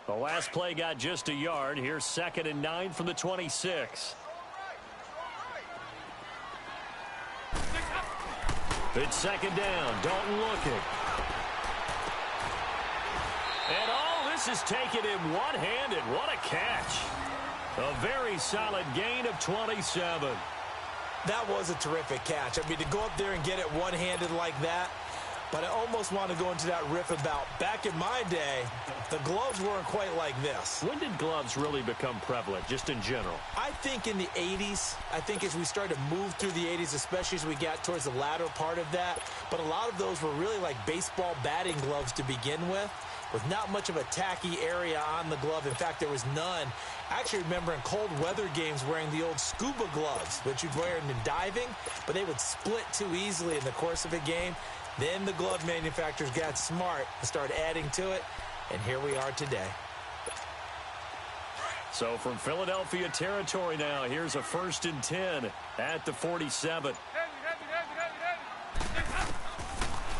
The last play got just a yard. Here's 2nd and 9 from the 26. It's 2nd down. Dalton looking. And all this is taken in one-handed. What a catch. A very solid gain of 27. That was a terrific catch. I mean, to go up there and get it one-handed like that, but I almost want to go into that riff about back in my day, the gloves weren't quite like this. When did gloves really become prevalent, just in general? I think in the 80s. I think as we started to move through the 80s, especially as we got towards the latter part of that. But a lot of those were really like baseball batting gloves to begin with not much of a tacky area on the glove. In fact, there was none. I actually remember in cold weather games wearing the old scuba gloves, which you'd wear in diving, but they would split too easily in the course of a game. Then the glove manufacturers got smart and started adding to it, and here we are today. So from Philadelphia territory now, here's a 1st and 10 at the 47.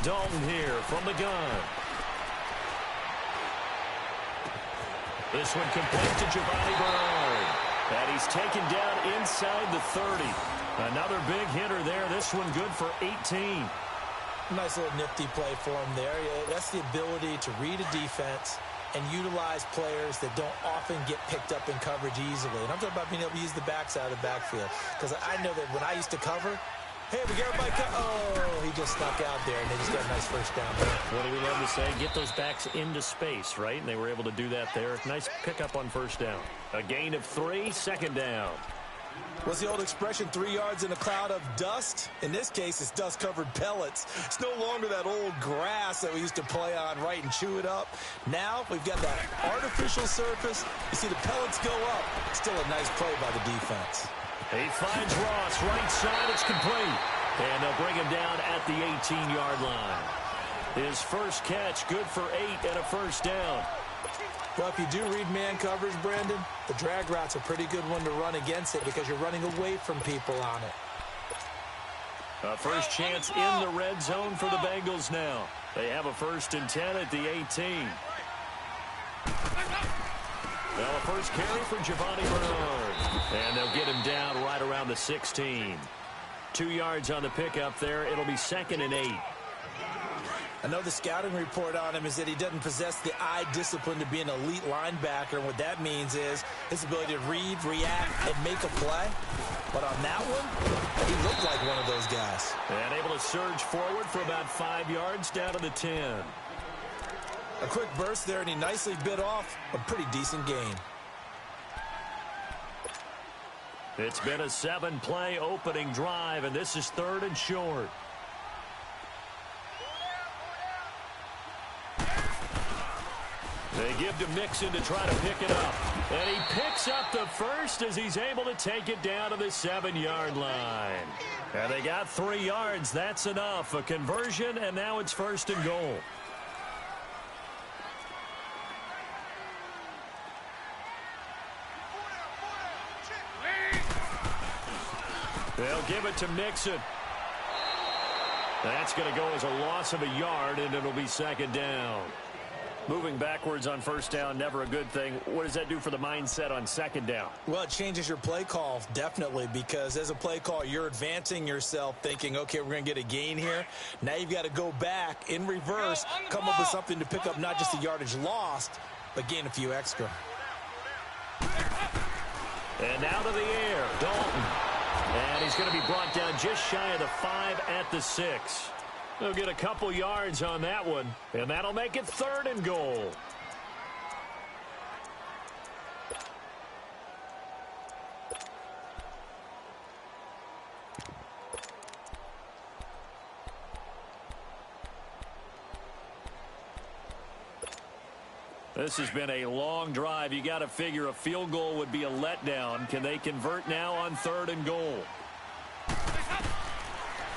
Dalton here from the gun. This one complete to Giovanni Bernard. And he's taken down inside the 30. Another big hitter there. This one good for 18. Nice little nifty play for him there. That's the ability to read a defense and utilize players that don't often get picked up in coverage easily. And I'm talking about being able to use the backside of the backfield. Because I know that when I used to cover, hey, we got everybody oh, he just snuck out there, and they just got a nice first down there. What do we love to say? Get those backs into space, right? And they were able to do that there. Nice pickup on 1st down. A gain of 3, 2nd down. What's the old expression, 3 yards in a cloud of dust? In this case, it's dust-covered pellets. It's no longer that old grass that we used to play on, right, and chew it up. Now we've got that artificial surface. You see the pellets go up. Still a nice play by the defense. He finds Ross, right side, it's complete. And they'll bring him down at the 18-yard line. His first catch, good for 8 and a 1st down. Well, if you do read man coverage, Brandon, the drag route's a pretty good one to run against it because you're running away from people on it. A first chance in the red zone for the Bengals now. They have a 1st and 10 at the 18. Well, a first carry for Giovanni Bernard. And they'll get him down right around the 16. 2 yards on the pickup there. It'll be 2nd and 8. I know the scouting report on him is that he doesn't possess the eye discipline to be an elite linebacker. And what that means is his ability to read, react, and make a play. But on that one, he looked like one of those guys. And able to surge forward for about 5 yards down to the 10. A quick burst there, and he nicely bit off a pretty decent gain. It's been a 7-play opening drive, and this is 3rd and short. They give to Mixon to try to pick it up. And he picks up the first as he's able to take it down to the 7-yard line. And they got 3 yards. That's enough. A conversion, and now it's 1st and goal. They'll give it to Mixon. That's going to go as a loss of a yard, and it'll be 2nd down. Moving backwards on 1st down, never a good thing. What does that do for the mindset on 2nd down? Well, it changes your play call, definitely, because as a play call, you're advancing yourself thinking, okay, we're going to get a gain here. Now you've got to go back in reverse, come up with something to pick up not just the yardage lost, but gain a few extra. And now to the air, Dalton. And he's going to be brought down just shy of the 5 at the 6. They'll get a couple yards on that one, and that'll make it 3rd and goal. This has been a long drive. You got to figure a field goal would be a letdown. Can they convert now on 3rd and goal?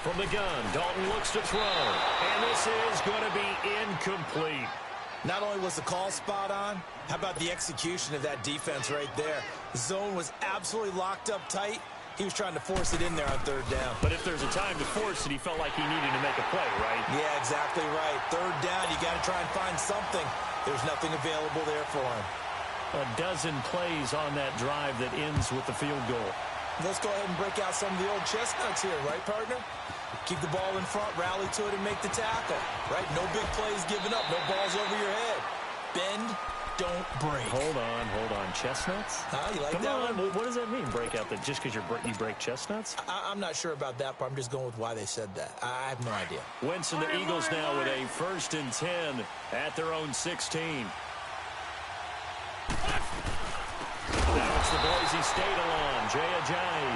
From the gun, Dalton looks to throw. And this is going to be incomplete. Not only was the call spot on, how about the execution of that defense right there? The zone was absolutely locked up tight. He was trying to force it in there on 3rd down. But if there's a time to force it, he felt like he needed to make a play, right? Yeah, exactly right. 3rd down, you got to try and find something. There's nothing available there for him. a dozen plays on that drive that ends with the field goal. Let's go ahead and break out some of the old chestnuts here, right, partner? Keep the ball in front, rally to it, and make the tackle, right? No big plays given up, no balls over your head. Bend, don't break. Hold on. Chestnuts? You like Come that on. one? What does that mean, break out? That just because you break chestnuts? I'm not sure about that, but I'm just going with why they said that. I have no idea. Wentz and the Eagles now with a 1st and 10 at their own 16. Now it's the Boise State alum, Jay Ajayi.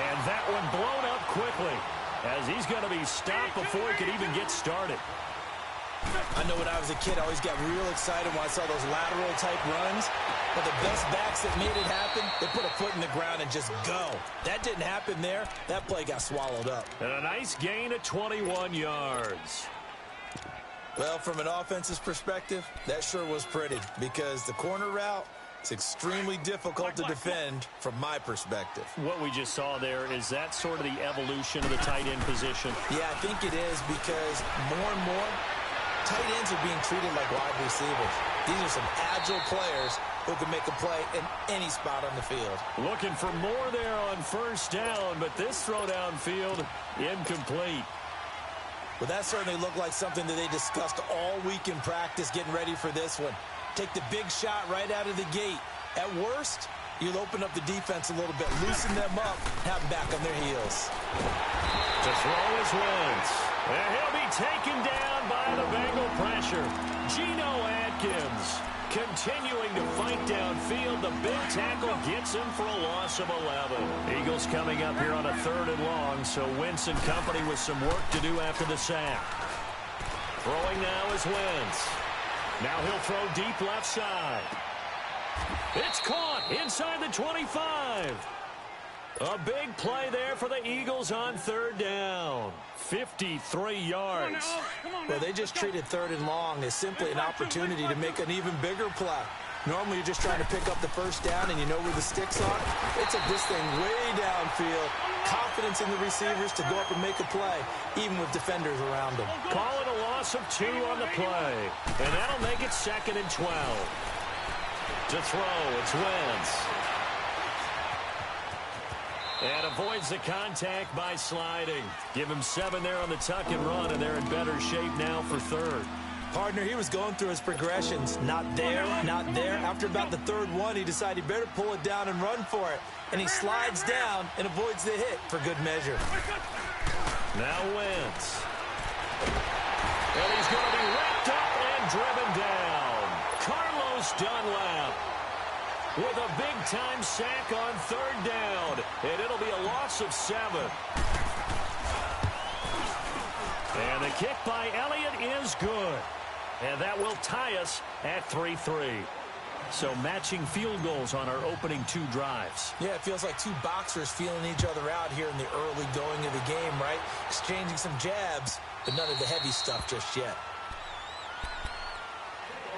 And that one blown up quickly as he's going to be stopped before he could even get started. I know when I was a kid, I always got real excited when I saw those lateral-type runs. But the best backs that made it happen, they put a foot in the ground and just go. That didn't happen there. That play got swallowed up. And a nice gain of 21 yards. Well, from an offense's perspective, that sure was pretty because the corner route is extremely difficult to defend from my perspective. What we just saw there, is that sort of the evolution of the tight end position? Yeah, I think it is because more and more, tight ends are being treated like wide receivers. These are some agile players who can make a play in any spot on the field. Looking for more there on 1st down, but this throw downfield, incomplete. Well, that certainly looked like something that they discussed all week in practice getting ready for this one. Take the big shot right out of the gate. At worst, you'll open up the defense a little bit, loosen them up, have them back on their heels. To throw is Wentz. And he'll be taken down by the Bengal pressure. Geno Atkins continuing to fight downfield. The big tackle gets him for a loss of 11. Eagles coming up here on a 3rd and long, so Wentz and company with some work to do after the sack. Throwing now is Wentz. Now he'll throw deep left side. It's caught inside the 25. A big play there for the Eagles on 3rd down. 53 yards. Well, they just treated 3rd and long as simply an opportunity to make an even bigger play. Normally, you're just trying to pick up the 1st down and you know where the sticks are. They took this thing way downfield. Confidence in the receivers to go up and make a play, even with defenders around them. Call it a loss of 2 on the play. And that'll make it 2nd and 12. To throw, it's Wentz. And avoids the contact by sliding. Give him 7 there on the tuck and run, and they're in better shape now for 3rd. Partner, he was going through his progressions. Not there, not there. After about the 3rd one, he decided he better pull it down and run for it. And he slides down and avoids the hit for good measure. Now Wentz. And he's going to be wrapped up and driven down. Carlos Dunlap with a big-time sack on 3rd down. And it'll be a loss of 7. And the kick by Elliott is good. And that will tie us at 3-3. So matching field goals on our opening 2 drives. Yeah, it feels like 2 boxers feeling each other out here in the early going of the game, right? Exchanging some jabs, but none of the heavy stuff just yet.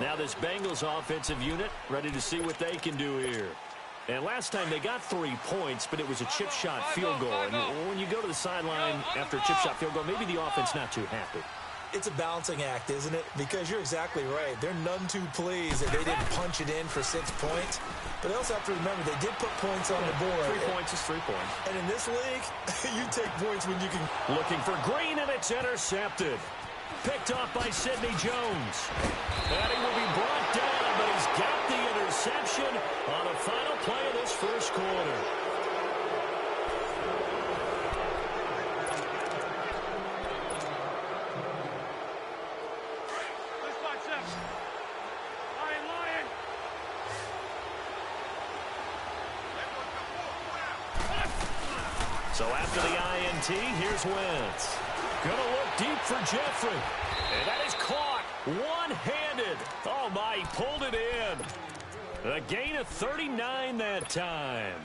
Now this Bengals offensive unit ready to see what they can do here. And last time they got 3 points, but it was a chip shot field goal. And when you go to the sideline after a chip shot field goal, maybe the offense not too happy. It's a balancing act, isn't it? Because you're exactly right. They're none too pleased that they didn't punch it in for 6 points. But they also have to remember they did put points on the board. 3 points is 3 points. And in this league, you take points when you can. Looking for Green, and it's intercepted. Picked off by Sidney Jones. And he will be brought down, but he's got the interception on the final play of this 1st quarter. So after the INT, here's Wentz. Going to look deep for Jeffrey. And that is caught one-handed. Oh, my, he pulled it in. A gain of 39 that time.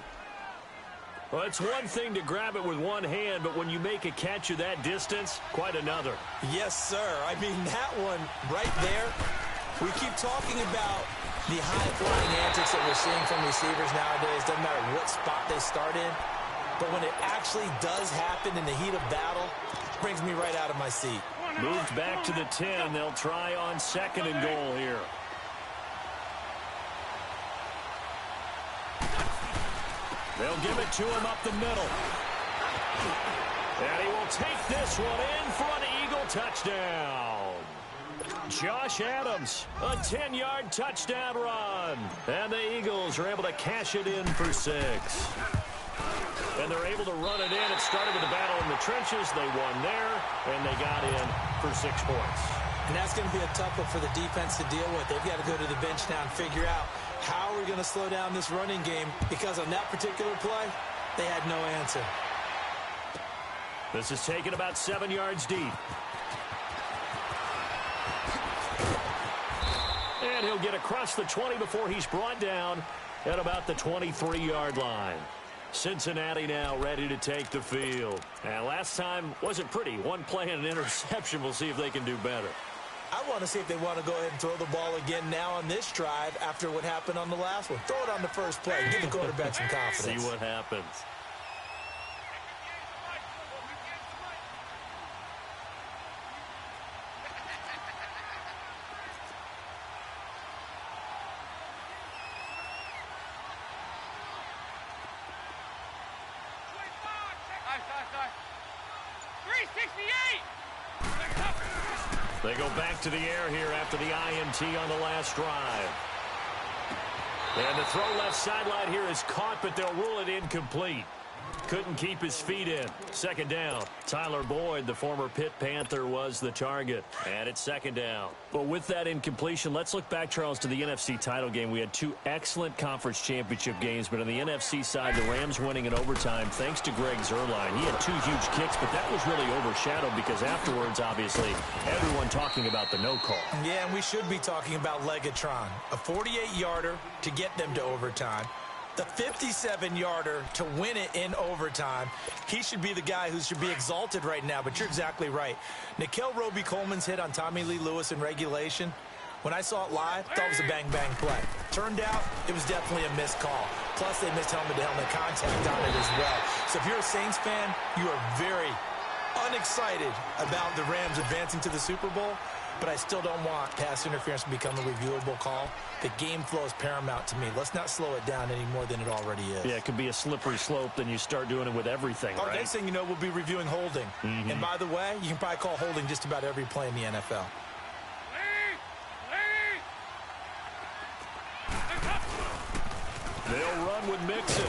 Well, it's one thing to grab it with one hand, but when you make a catch of that distance, quite another. Yes, sir. I mean, that one right there, we keep talking about the high-flying antics that we're seeing from receivers nowadays. Doesn't matter what spot they start in. But when it actually does happen in the heat of battle, it brings me right out of my seat. Moved back to the 10. They'll try on 2nd and goal here. They'll give it to him up the middle. And he will take this one in for an Eagle touchdown. Josh Adams, a 10-yard touchdown run. And the Eagles are able to cash it in for 6. And they're able to run it in. It started with a battle in the trenches. They won there, and they got in for 6 points. And that's going to be a tough one for the defense to deal with. They've got to go to the bench now and figure out how we're going to slow down this running game, because on that particular play, they had no answer. This is taken about 7 yards deep. And he'll get across the 20 before he's brought down at about the 23-yard line. Cincinnati now ready to take the field. And last time wasn't pretty. One play and an interception. We'll see if they can do better. I want to see if they want to go ahead and throw the ball again now on this drive after what happened on the last one. Throw it on the first play. Give the quarterback some confidence. See what happens. They go back to the air here after the INT on the last drive. And the throw left sideline here is caught, but they'll rule it incomplete. Couldn't keep his feet in. Second down. Tyler Boyd, the former Pitt Panther, was the target. And it's second down. But with that incompletion, let's look back, Charles, to the NFC title game. We had 2 excellent conference championship games, but on the NFC side, the Rams winning in overtime thanks to Greg Zuerlein. He had 2 huge kicks, but that was really overshadowed because afterwards, obviously, everyone talking about the no call. Yeah, and we should be talking about Legatron. A 48-yarder to get them to overtime. The 57-yarder to win it in overtime. He should be the guy who should be exalted right now, but you're exactly right. Nickell Roby-Coleman's hit on Tommy Lee Lewis in regulation, when I saw it live, I thought it was a bang-bang play. Turned out, it was definitely a missed call. Plus, they missed helmet-to-helmet contact on it as well. So if you're a Saints fan, you are very unexcited about the Rams advancing to the Super Bowl, but I still don't want pass interference to become a reviewable call. The game flow is paramount to me. Let's not slow it down any more than it already is. Yeah, it could be a slippery slope, then you start doing it with everything, right? Next thing you know, we'll be reviewing holding. And by the way, you can probably call holding just about every play in the NFL. They'll run with Mixon.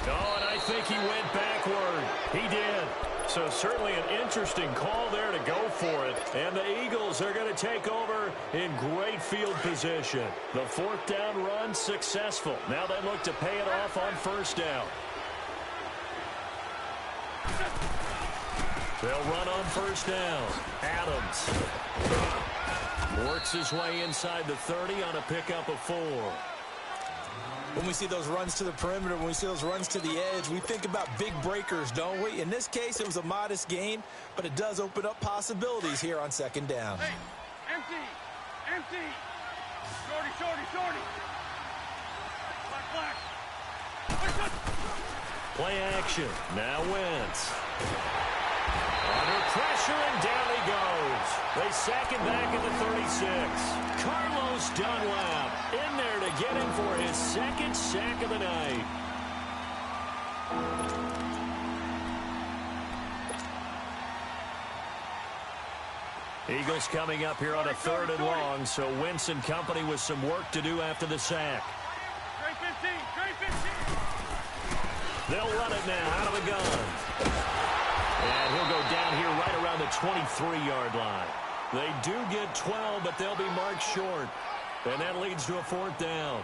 Oh, and I think he went backward. He did. So certainly an interesting call there to go for it. And the Eagles are going to take over in great field position. The fourth down run successful. Now they look to pay it off on first down. They'll run on first down. Adams works his way inside the 30 on a pickup of 4. When we see those runs to the perimeter, when we see those runs to the edge, we think about big breakers, don't we? In this case, it was a modest gain, but it does open up possibilities here on second down. Hey, empty, empty. Shorty, shorty, shorty. Black, black. Play action. Now Wentz. Under pressure, and down he goes. They sack him back at the 36. Carlos Dunlap in there to get him for his second sack of the night. Eagles coming up here on a 3rd and long, so Wentz and company with some work to do after the sack. Trey 15, Trey 15. They'll run it now out of the gun. And he'll go down here right around the 23-yard line. They do get 12, but they'll be marked short. And that leads to a 4th down.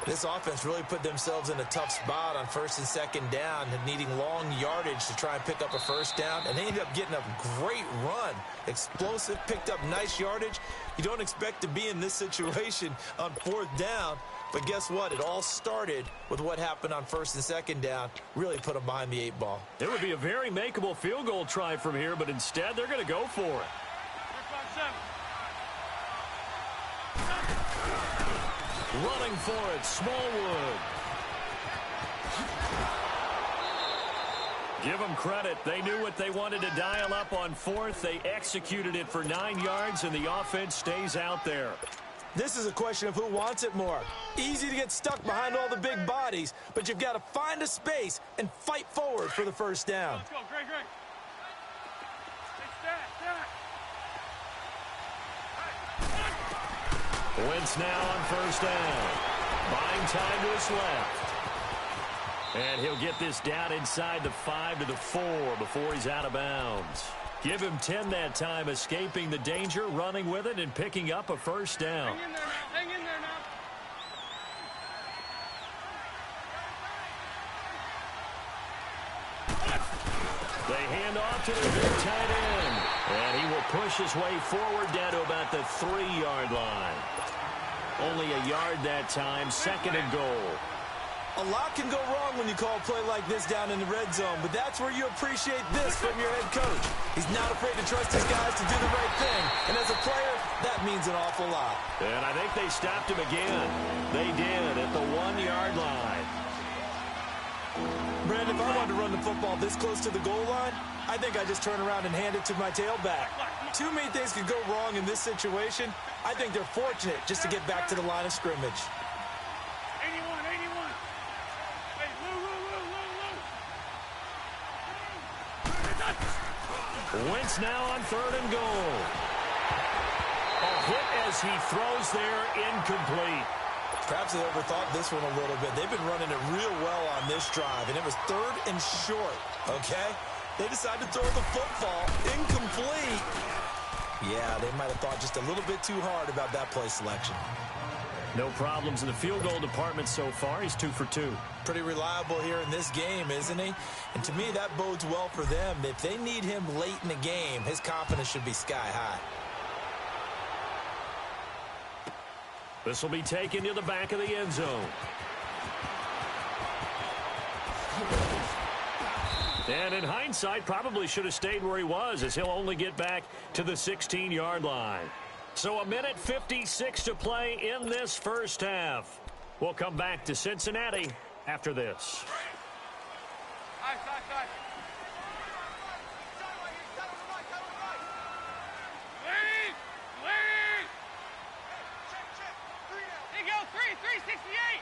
This offense really put themselves in a tough spot on 1st and 2nd down, needing long yardage to try and pick up a 1st down. And they ended up getting a great run. Explosive, picked up nice yardage. You don't expect to be in this situation on 4th down. But guess what? It all started with what happened on 1st and 2nd down. Really put them behind the 8 ball. It would be a very makeable field goal try from here, but instead they're going to go for it. Running for it, Smallwood. Give them credit. They knew what they wanted to dial up on 4th. They executed it for 9 yards, and the offense stays out there. This is a question of who wants it more. Easy to get stuck behind all the big bodies, but you've got to find a space and fight forward for the first down. Let's go, Greg. Hey, Wentz now on first down. Buying time to his left. And he'll get this down inside the 5 to the 4 before he's out of bounds. Give him 10 that time, escaping the danger, running with it, and picking up a first down. Hang in there now. They hand off to their big tight end. And he will push his way forward down to about the 3-yard line. Only a yard that time, 2nd and goal. A lot can go wrong when you call a play like this down in the red zone, but that's where you appreciate this from your head coach. He's not afraid to trust his guys to do the right thing, and as a player, that means an awful lot. And I think they stopped him again. They did at the 1-yard line. Brandon, if I wanted to run the football this close to the goal line, I think I just turn around and hand it to my tailback. Too many things could go wrong in this situation. I think they're fortunate just to get back to the line of scrimmage. 81. Hey, Lou. Wentz now on 3rd and goal. A hit as he throws there, incomplete. Perhaps they overthought this one a little bit. They've been running it real well on this drive, and it was 3rd and short, okay? They decided to throw the football incomplete. Yeah, they might have thought just a little bit too hard about that play selection. No problems in the field goal department so far. He's 2 for 2. Pretty reliable here in this game, isn't he? And to me, that bodes well for them. If they need him late in the game, his confidence should be sky high. This will be taken to the back of the end zone. And in hindsight, probably should have stayed where he was, as he'll only get back to the 16-yard line. So 1:56 to play in this first half. We'll come back to Cincinnati after this. Side. Lead. There you go, 368.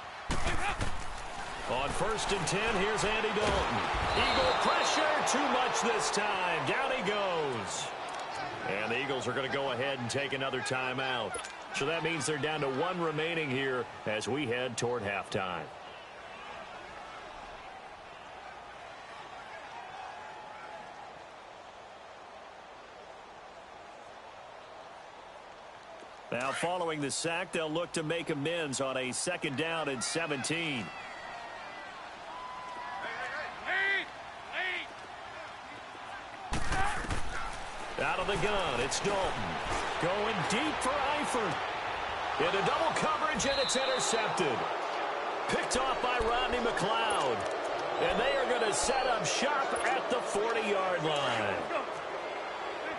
On 1st and 10, here's Andy Dalton. Eagle pressure, too much this time. Down he goes. And the Eagles are going to go ahead and take another timeout. So that means they're down to 1 remaining here as we head toward halftime. Now, following the sack, they'll look to make amends on a 2nd down and 17. Out of the gun, it's Dalton. Going deep for Eifert. Into double coverage, and it's intercepted. Picked off by Rodney McLeod. And they are going to set up shop at the 40-yard line.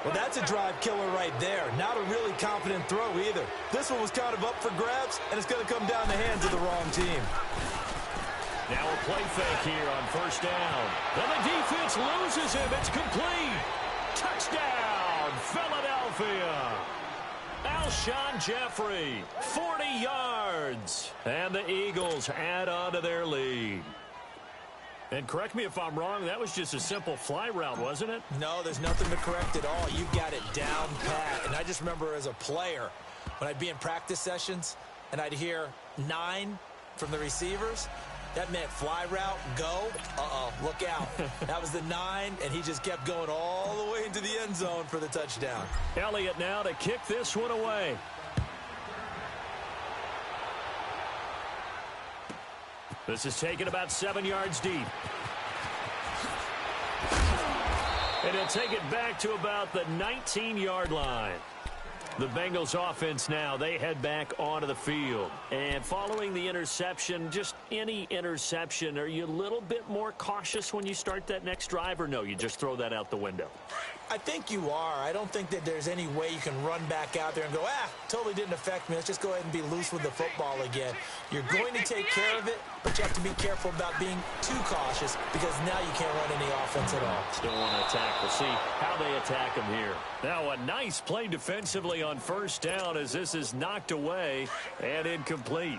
Well, that's a drive killer right there. Not a really confident throw either. This one was kind of up for grabs, and it's going to come down the hands of the wrong team. Now a play fake here on 1st down. And the defense loses him. It's complete. Touchdown, Philadelphia. Alshon Jeffrey, 40 yards. And the Eagles add on to their lead. And correct me if I'm wrong, that was just a simple fly route, wasn't it? No, there's nothing to correct at all. You've got it down pat. And I just remember as a player, when I'd be in practice sessions and I'd hear 9 from the receivers, that meant fly route, go. Look out. That was the 9, and he just kept going all the way into the end zone for the touchdown. Elliott now to kick this one away. This is taken about 7 yards deep. And he'll take it back to about the 19-yard line. The Bengals offense now, they head back onto the field. And following the interception, just any interception, are you a little bit more cautious when you start that next drive, or no, you just throw that out the window? I think you are. I don't think that there's any way you can run back out there and go, totally didn't affect me. Let's just go ahead and be loose with the football again. You're going to take care of it, but you have to be careful about being too cautious because now you can't run any offense at all. Still want to attack. We'll see how they attack him here. Now a nice play defensively on first down as this is knocked away and incomplete.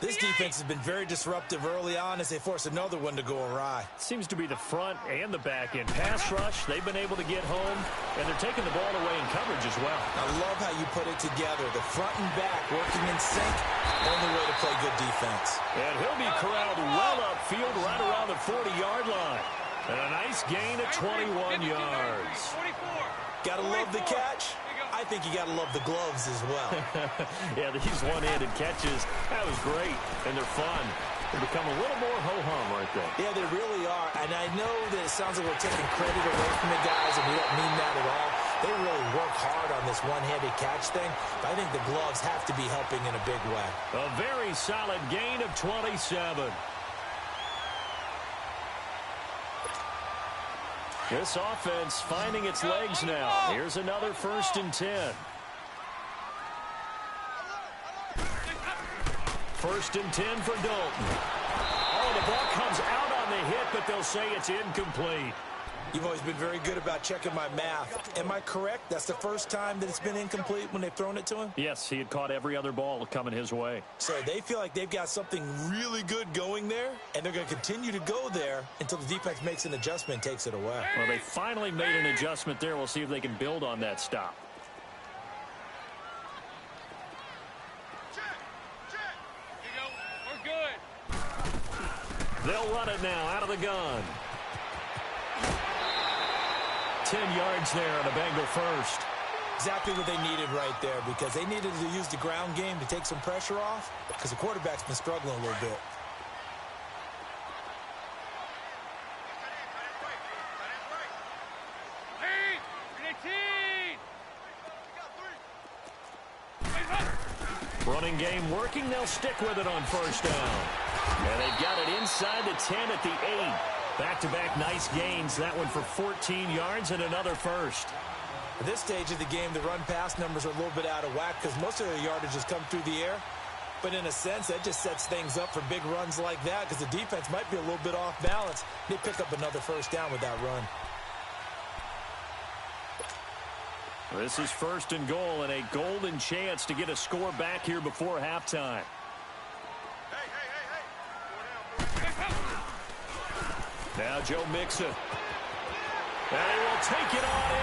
This defense has been very disruptive early on as they force another one to go awry. Seems to be the front and the back end. Pass rush, they've been able to get home, and they're taking the ball away in coverage as well. I love how you put it together. The front and back working in sync, only way to play good defense. And he'll be corralled well upfield right around the 40-yard line. And a nice gain of 21 yards. Gotta love the catch. I think you got to love the gloves as well. Yeah, these one-handed catches, that was great, and they're fun. They become a little more ho-hum, aren't they? Yeah, they really are, and I know that it sounds like we're taking credit away from the guys, and we don't mean that at all. They really work hard on this one-handed catch thing, but I think the gloves have to be helping in a big way. A very solid gain of 27. This offense finding its legs now. Here's another 1st and 10. 1st and 10 for Dalton. Oh, the ball comes out on the hit, but they'll say it's incomplete. You've always been very good about checking my math. Am I correct? That's the first time that it's been incomplete when they've thrown it to him? Yes, he had caught every other ball coming his way. So they feel like they've got something really good going there, and they're going to continue to go there until the defense makes an adjustment and takes it away. Well, they finally made an adjustment there. We'll see if they can build on that stop. We're good. They'll run it now out of the gun. 10 yards there on a Bengal first. Exactly what they needed right there because they needed to use the ground game to take some pressure off because the quarterback's been struggling a little bit. Running game working. They'll stick with it on first down. And they've got it inside the 10 at the 8. Back-to-back nice gains. That one for 14 yards and another first. At this stage of the game, the run-pass numbers are a little bit out of whack because most of their yardage has come through the air. But in a sense, that just sets things up for big runs like that because the defense might be a little bit off balance. They pick up another first down with that run. This is 1st and goal and a golden chance to get a score back here before halftime. Now Joe Mixon. And he will take it on in.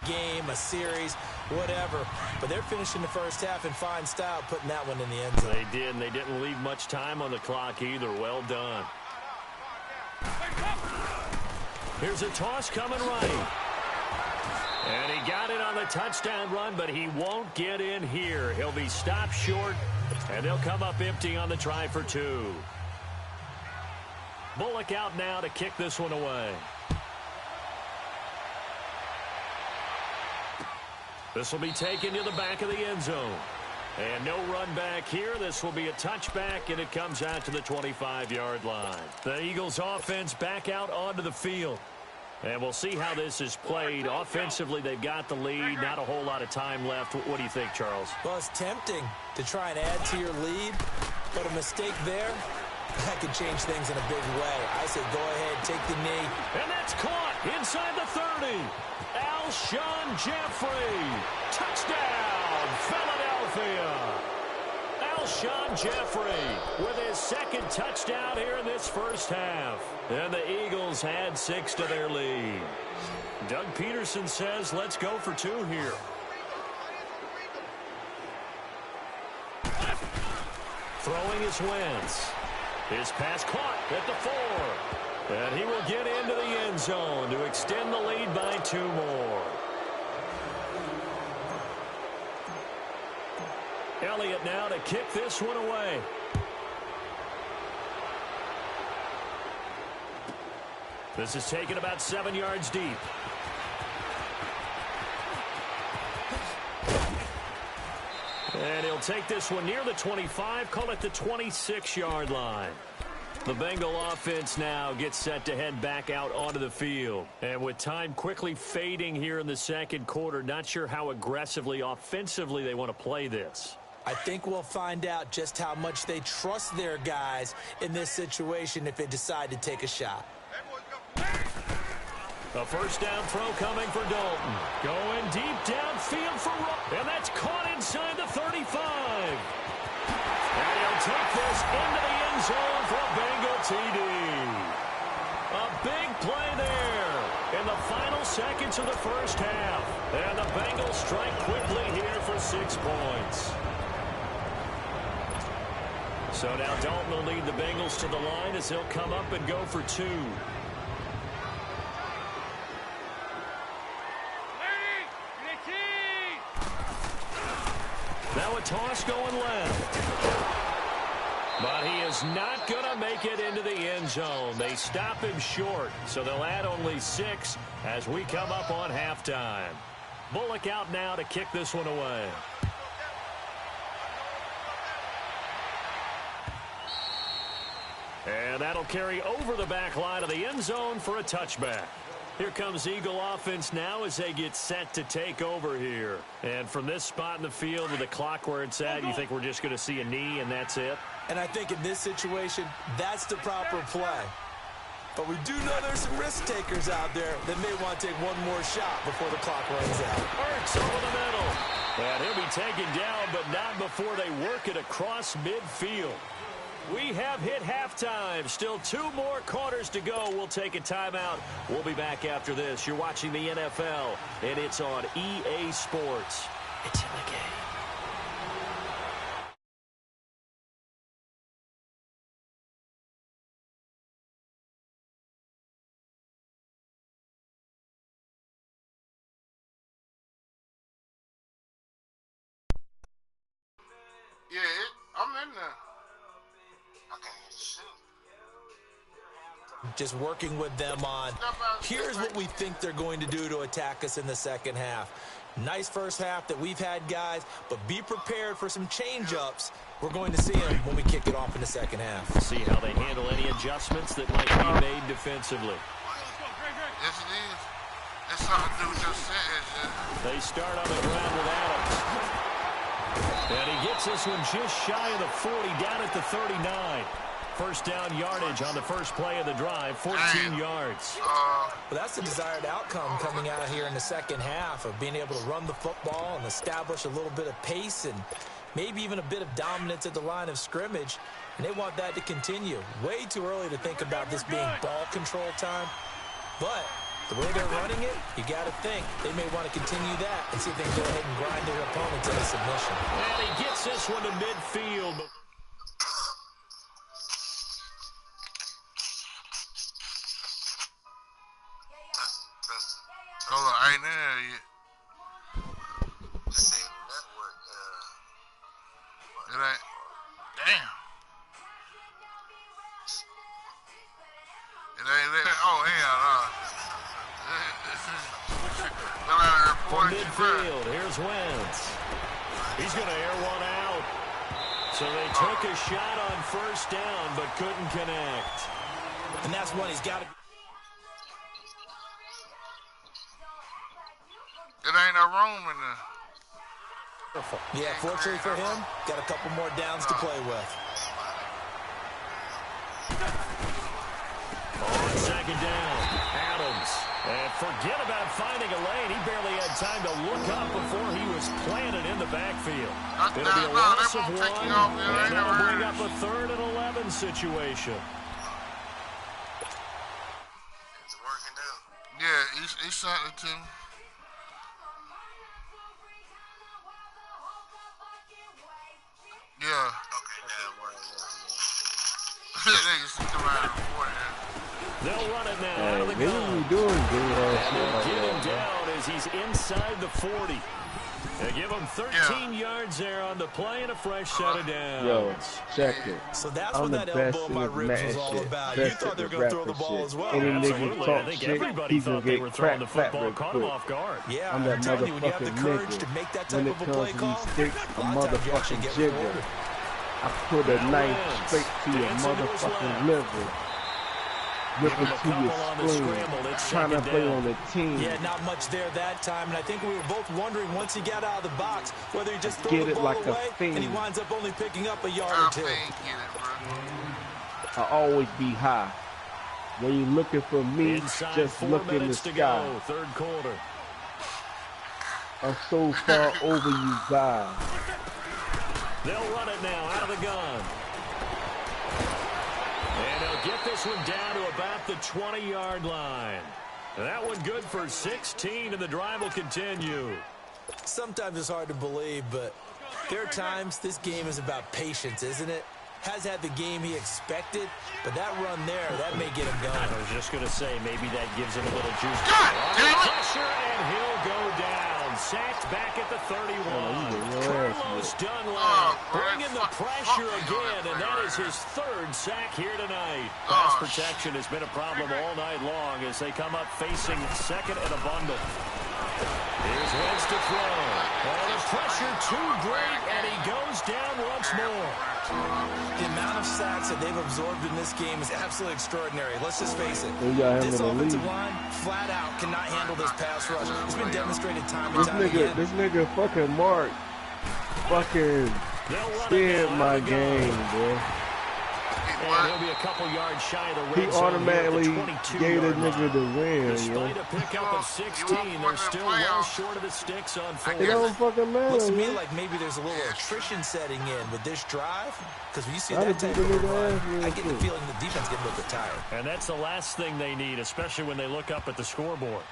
Game, a series, whatever. But they're finishing the first half in fine style, putting that one in the end zone. They did, and they didn't leave much time on the clock either. Well done. Here's a toss coming right. And he got it on the touchdown run, but he won't get in here. He'll be stopped short, and they'll come up empty on the try for 2. Bullock out now to kick this one away. This will be taken to the back of the end zone. And no run back here. This will be a touchback, and it comes out to the 25-yard line. The Eagles offense back out onto the field. And we'll see how this is played. Offensively, they've got the lead. Not a whole lot of time left. What do you think, Charles? Well, it's tempting to try and add to your lead, but a mistake there, that could change things in a big way. I say go ahead, take the knee. And that's caught inside the 30. Alshon Jeffrey. Touchdown, Philadelphia. Alshon Jeffrey with his 2nd touchdown here in this first half. And the Eagles add 6 to their lead. Doug Peterson says, let's go for 2 here. Throwing his Wentz. His pass caught at the 4. And he will get into the end zone to extend the lead by 2 more. Elliott now to kick this one away. This is taken about 7 yards deep. And he'll take this one near the 25, call it the 26-yard line. The Bengal offense now gets set to head back out onto the field. And with time quickly fading here in the second quarter, not sure how aggressively, offensively they want to play this. I think we'll find out just how much they trust their guys in this situation if they decide to take a shot. A first down throw coming for Dalton. Going deep downfield for Rowe. And that's caught inside the 35. And he'll take this into the end zone for a Bengal TD. A big play there in the final seconds of the first half. And the Bengals strike quickly here for 6 points. So now Dalton will lead the Bengals to the line as he'll come up and go for 2. Now a toss going left. But he is not going to make it into the end zone. They stop him short, so they'll add only 6 as we come up on halftime. Bullock out now to kick this one away. And that'll carry over the back line of the end zone for a touchback. Here comes Eagle offense now as they get set to take over here. And from this spot in the field with the clock where it's at, you think we're just going to see a knee and that's it? And I think in this situation, that's the proper play. But we do know there's some risk takers out there that may want to take one more shot before the clock runs out. Hurts over the middle. And he'll be taken down, but not before they work it across midfield. We have hit halftime. Still 2 more quarters to go. We'll take a timeout. We'll be back after this. You're watching the NFL, and it's on EA Sports. It's in the game. Yeah, I'm in there. Just working with them on, here's what we think they're going to do to attack us in the second half. Nice first half that we've had, guys, but be prepared for some change-ups. We're going to see them when we kick it off in the second half. See how they handle any adjustments that might be made defensively. Yes, it is. That's something to do with your set. They start on the ground with Adams. And he gets this one just shy of the 40, down at the 39. First down yardage on the first play of the drive, 14 yards. Well, that's the desired outcome coming out here in the second half of being able to run the football and establish a little bit of pace and maybe even a bit of dominance at the line of scrimmage. And they want that to continue. Way too early to think about this being ball control time. But the way they're running it, you got to think they may want to continue that and see if they can go ahead and grind their opponents into submission. And he gets this one to midfield. Hold on, I ain't there yet. It ain't. Damn. It ain't there. Oh, hell no. From midfield, here's Wentz. He's going to air one out. So they took a shot on first down, but couldn't connect. And that's one he's got to... It ain't no room in there. Yeah, fortunately for him, got a couple more downs to play with. On second down, Adams. And forget about finding a lane. He barely had time to look up before he was planted in the backfield. It'll be a loss of 1, and that'll bring up a 3rd and 11 situation. It's working out. Yeah, he shot it to him. Yeah. Okay, They'll run it now out of the gun. What are we doing, dude? And they'll get him down as he's inside the 40. They give him 13 yards there on the play and a fresh set of downs. Yo, check it. So that's I'm what that the best elbow in in my this ribs was man all shit. about. You Best thought they in were going to throw rapper the ball shit. as well. Any nigga Absolutely. I talk think shit, everybody he's gonna thought they were get throwing the cracked football, real caught him quick. off guard. Yeah, I'm that telling you, when you have the motherfucking courage nigga. to make that When type it of a play comes to call, these sticks, a a lot of times you actually motherfucking get jigger. rewarded. I put a Now knife Wentz straight to your dancing to his motherfucking left. liver. Give Rip him it a to your couple on the spleen. scramble. It's Trying to second play down. on the team. Yeah, not much there that time, and I think we were both wondering once he got out of the box whether he just threw Get the it ball like a away and he fiend. winds up only picking up a yard I or two. get it, bro. I always be high. When you looking for me, Inside just 4 look in the minutes to sky. go, third quarter. I'm so far over you guys. They'll run it now out of the gun. And they'll get this one down to about the 20-yard line. And that one good for 16, and the drive will continue. Sometimes it's hard to believe, but there are times this game is about patience, isn't it? Has had the game he expected, but that run there, that may get him going. I was just going to say, maybe that gives him a little juice. God damn it! Pressure, and he'll go down. Sacked back at the 31. Carlos Dunlap bringing the pressure again, and that is his third sack here tonight. Pass protection has been a problem all night long as they come up facing second and a bundle. Here's Wentz to throw. Oh, the pressure too great, and he goes down once more. The amount of sacks that they've absorbed in this game is absolutely extraordinary. Let's just face it. We got him This in the offensive lead. line, flat out, cannot handle this pass rush. It's been demonstrated time and time again. This nigga fucking Mark fucking scared my game, bro. And he'll be a couple yards shy of the He red zone automatically here at the gave the 22-yard nigga line. the win, yo. Despite a pickup of 16, they're still well short of the sticks on fourth. It don't fucking matter, Looks to me man. like maybe there's a little attrition setting in with this drive. Because when you see I that just type think of the a nigga run, ass real I get the quick. feeling the defense getting a little bit tired. And that's the last thing they need, especially when they look up at the scoreboard.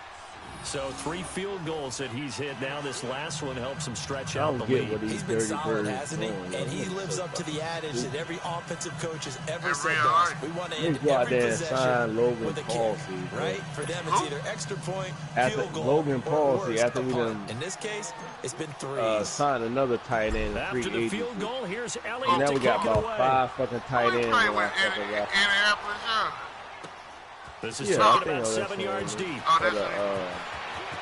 So 3 field goals that he's hit. Now this last one helps him stretch I out don't the get lead. what He's been solid, hasn't he? And he lives up to the adage that every offensive coach has ever said to us. We want to end Let's go out every there and possession sign Logan with a kick, Paulsey, bro. right? For them, it's either extra point, After field goal, Logan or Paulsey, worse, after a we punt. done, In this case, it's been threes. signed another tight end in After free the agency. field goal, here's Elliott And now to we got kick it about away. 5 fucking tight We ends. play in with our fucking roster. Indianapolis, yeah. This is Yeah, I talking think about that's 7 yards deep. Oh, For that's the it.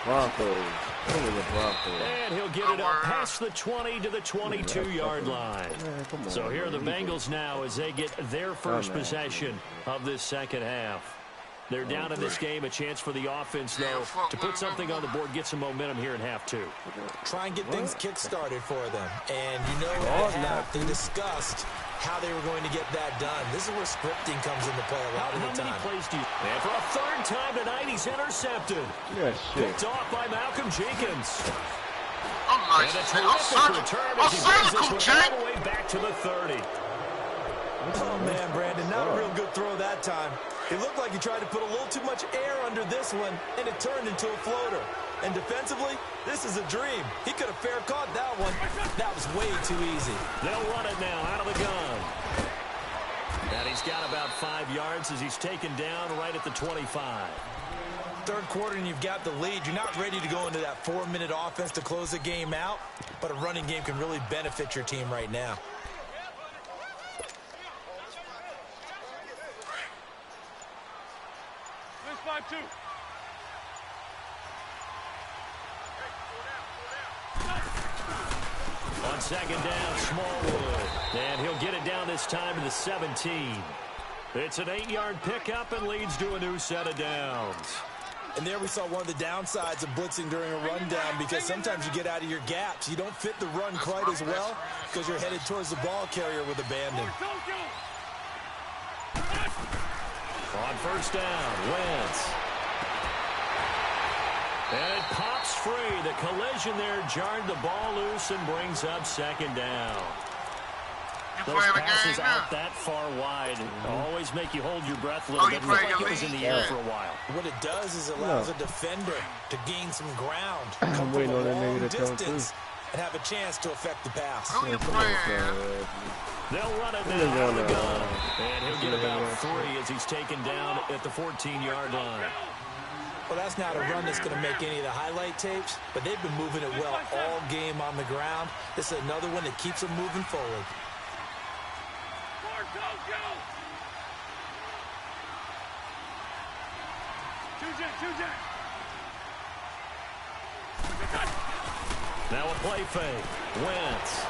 Broncos. I think it was the Broncos. And he'll get it up past the 20 to the 22-yard line. Man, come on, So here are the man. Bengals now as they get their first possession of this second half. They're down in this game. A chance for the offense, though, to put something on the board, get some momentum here in half 2. Try and get things kick-started for them. And you know, at half, they discussed how they were going to get that done. This is where scripting comes into play a lot of How the many time. plays do you... And for a third time tonight, he's intercepted. Yeah, shit. Picked off by Malcolm Jenkins. I'm nice. And a I'm terrific surgical. return I'm as he brings this surgical, one Jake. all the way back to the 30. Oh, man, Brandon, not a real good throw that time. It looked like he tried to put a little too much air under this one, and it turned into a floater. And defensively, this is a dream. He could have fair caught that one. That was way too easy. They'll run it now out of the gun. And he's got about 5 yards as he's taken down right at the 25. Third quarter and you've got the lead. You're not ready to go into that 4-minute offense to close the game out, but a running game can really benefit your team right now. Let's 5-2. On second down, Smallwood. And he'll get it down this time to the 17. It's an 8-yard pickup and leads to a new set of downs. And there we saw one of the downsides of blitzing during a rundown, because sometimes you get out of your gaps. You don't fit the run quite as well because you're headed towards the ball carrier with abandon. On first down, Wentz. And it pops free. The collision there jarred the ball loose and brings up second down. You Those playing the passes game out now? that far wide always make you hold your breath a little Oh, you bit. Looked playing like your it was in league? the air Yeah. for a while. What it does is allows a defender to gain some ground, I'm come from waiting a on that long nigga to come distance, and have a chance to affect the pass. Who you Come on, playing? They'll run it Who's now out of the gonna- gun. And he'll get about 3 as he's taken down at the 14-yard line. Well, that's not a run that's going to make any of the highlight tapes, but they've been moving it well all game on the ground. This is another one that keeps them moving forward. Now a play fake. Wentz.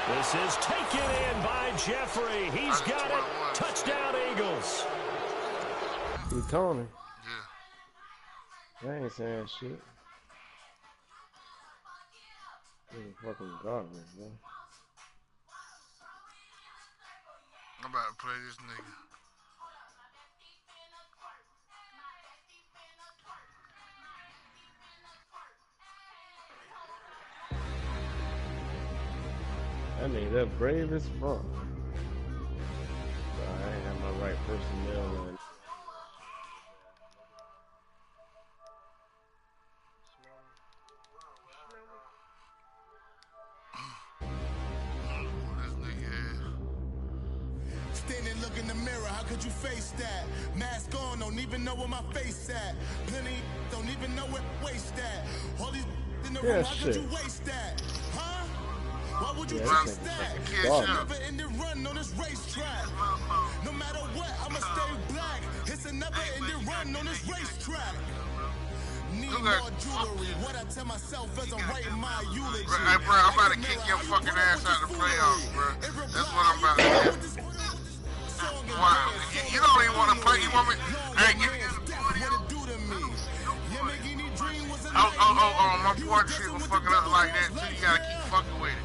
This is taken in by Jeffrey. He's got it. Touchdown, Eagles. You told me. Yeah. I ain't saying shit. This is fucking garbage, bro. I'm about to play this nigga. That nigga, that brave as fuck. I ain't have my right personnel in. Standing, look in the mirror, how could you face that? Mask on, don't even know where my face at. Plenty, don't even know where waste at. All these in the room, how could you waste that? Huh? Why would you chase that? Never ending run on this racetrack. No matter what, I'ma stay black. It's a never ending run on this racetrack. Need more jewelry. What I tell myself as I'm writing my eulogy. Hey, bro, I'm about to kick your fucking ass out of the playoffs, bro. That's what I'm about to do. Wow. You don't even want to play. You want me? Hey, give me this. Oh, my partnership was fucking up like that, too. You gotta keep fucking with it.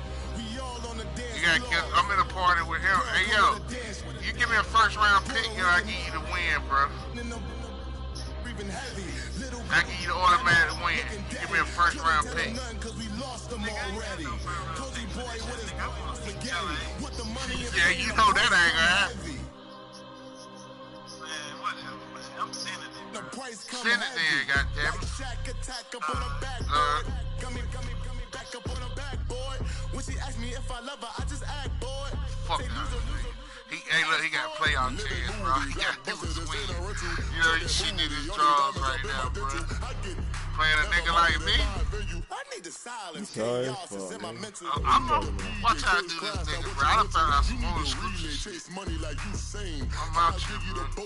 You gotta get, I'm in a party with him. Hey, yo, you give me a first round pick, yo, I give you the win, bro. I give you the automatic win. Give me a first round pick. Yeah, you know that ain't gonna happen. Send it there, goddammit. When she asked me if I love her, I just act, boy. Fuck that. Hey, look, he got playoff chance, bro. He got to do his win. You know, she did his draws right now, bro. Playing a nigga like me. Sorry for it, man. I'm gonna watch how I do this nigga, bro. I done found out some more exclusive. I'm out you, bro.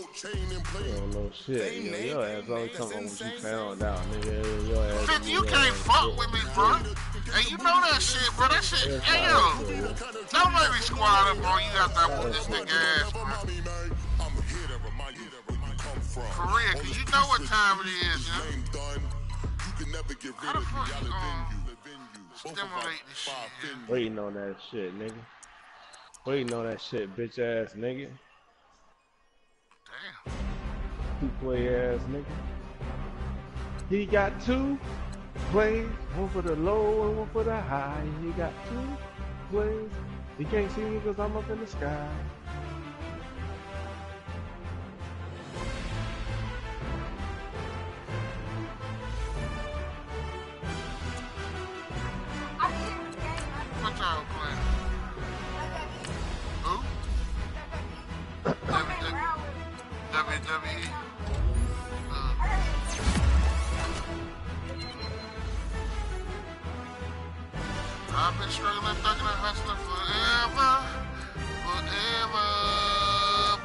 You don't know shit. Your ass always talking about what you found out, nigga. Your ass. 50, you can't fuck with me, bro. Hey, you know that shit, bro. That shit, hey, yo. Don't let me squad up on you after I put this nigga ass, bro. For real, cause you know what time it is, yo. How the fuck you gonna stimulate this shit, yo? Waiting on that shit, nigga. Waiting on that shit, bitch ass nigga. Damn. Two play ass nigga. He got two plays, one for the low and one for the high. He got two plays. He can't see me because I'm up in the sky. What y'all playing? Who? WWE? I've been struggling, thugging and hustling forever.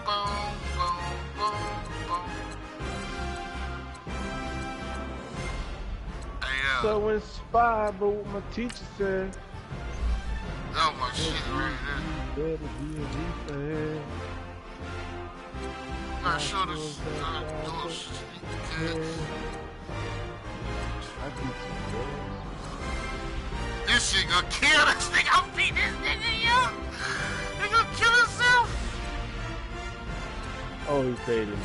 Boom, boom, boom, boom. Hey, So inspired by what my teacher said. oh, my shit right there. Better be a reaper. Not sure this is good. I teach you, bro. This shit gonna kill this nigga. I'm beating this nigga, yo. He gonna kill himself. Oh, he faded me.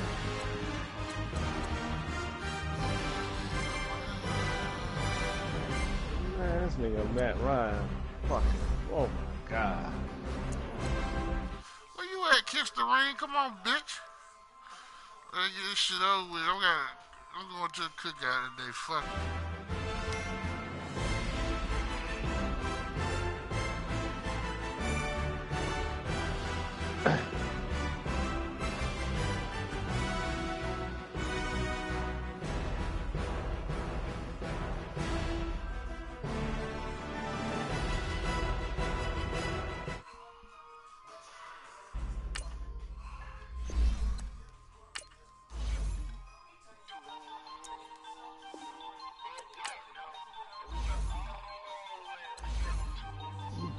Man, this nigga Matt Ryan. Fucking, oh my god. Where you at, Kiss the Ring? Come on, bitch. Let's get this shit over with. I'm going to the cookout today. Fuck it.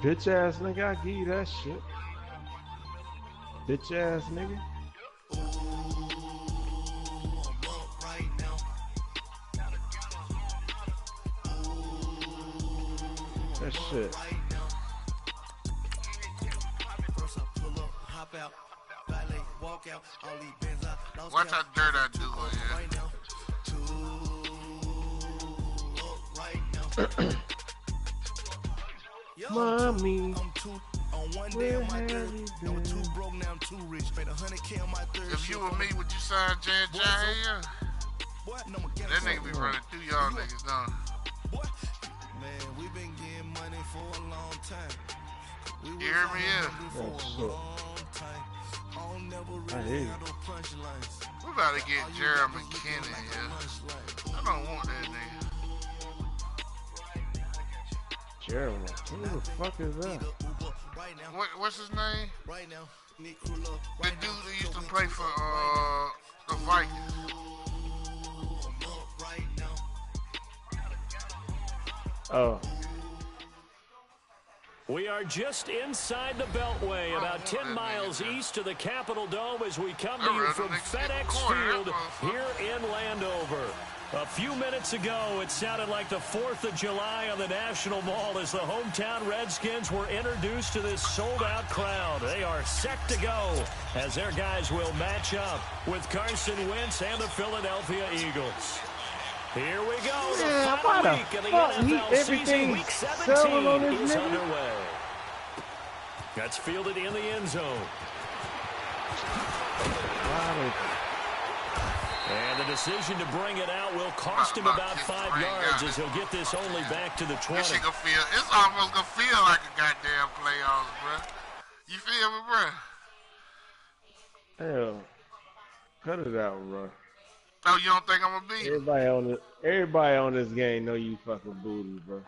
Bitch ass nigga, I give you that shit. Bitch ass nigga. That shit. Watch how dirt I do here. Mommy. If you were me, would you sign J.J. here? That nigga be running through y'all niggas, don't Man, we been getting money for a long time. you hear me? Yeah. I hear you. We about to get Jeremy McKinnon here. I don't want that nigga. Jeremy, who the fuck is that? What's his name? The dude that used to play for the Vikings. Oh. We are just inside the Beltway, about 10 miles east of the Capitol Dome as we come to you from FedEx Field here in Landover. A few minutes ago, it sounded like the 4th of July on the National Mall as the hometown Redskins were introduced to this sold-out crowd. They are set to go as their guys will match up with Carson Wentz and the Philadelphia Eagles. Here we go. The final week of the NFL season. Week 17 is underway. That's fielded in the end zone. And the decision to bring it out will cost him about 5 yards as he'll get this only back to the 20. This shit it's almost gonna feel like a goddamn playoffs, bro. You feel me, bro? Hell, cut it out, bro. Oh, you don't think I'm gonna beat him? Everybody on this game know you fucking booty, bro.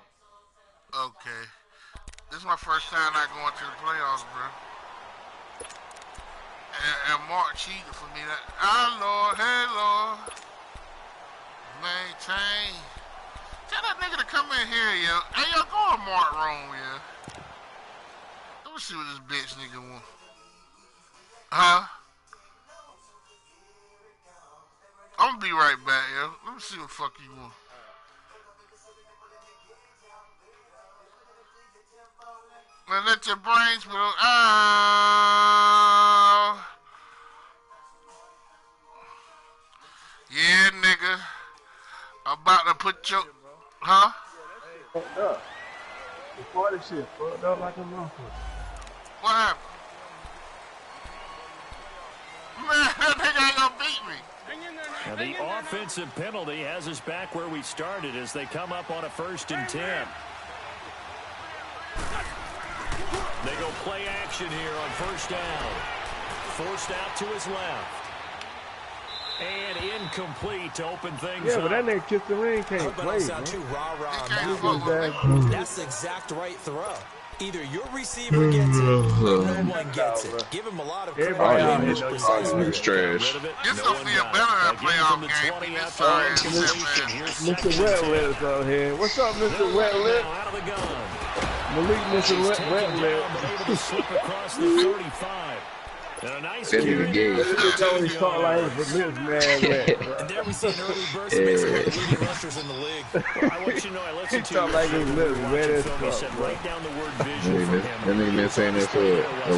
Okay. This is my first time not going to the playoffs, bro. And Mark cheated for me. Oh, Lord, hey, Lord. Maintain. Tell that nigga to come in here, yo. Hey, yo, go on Mark room, yo. Let me see what this bitch nigga want. Huh? I'm gonna be right back, yo. Let me see what the fuck you want. Man, let your brains blow. Yeah, nigga. I'm about to put your... Huh? Fucked up. Before this shit fucked up like a motherfucker. What happened? Man, that nigga ain't gonna beat me. And the offensive penalty has us back where we started as they come up on a 1st and 10. They go play action here on 1st down. Forced out to his left. And incomplete to open things up. Yeah, but that nigga Kiss the Ring can't play, man. Too rah-rah on that one. That's the exact right throw. Either your receiver gets it or no one gets it. Give him a lot of credit. This nigga's trash. It's gonna feel better than a playoff game. This sorry ass Mr. Wet Lips out here. What's up, Mr. Wet Lips? Malik, Mr. Wet Lips. Able to slip across the 35. And a nice nigga gay. This always talk like him for this man. And there we see an early burst. Makes one of the leading rushers in the league. I want you to know I listened to talk like his lips wet as film. He fuck, said bro. write down the word vision for him. That nigga been saying that for a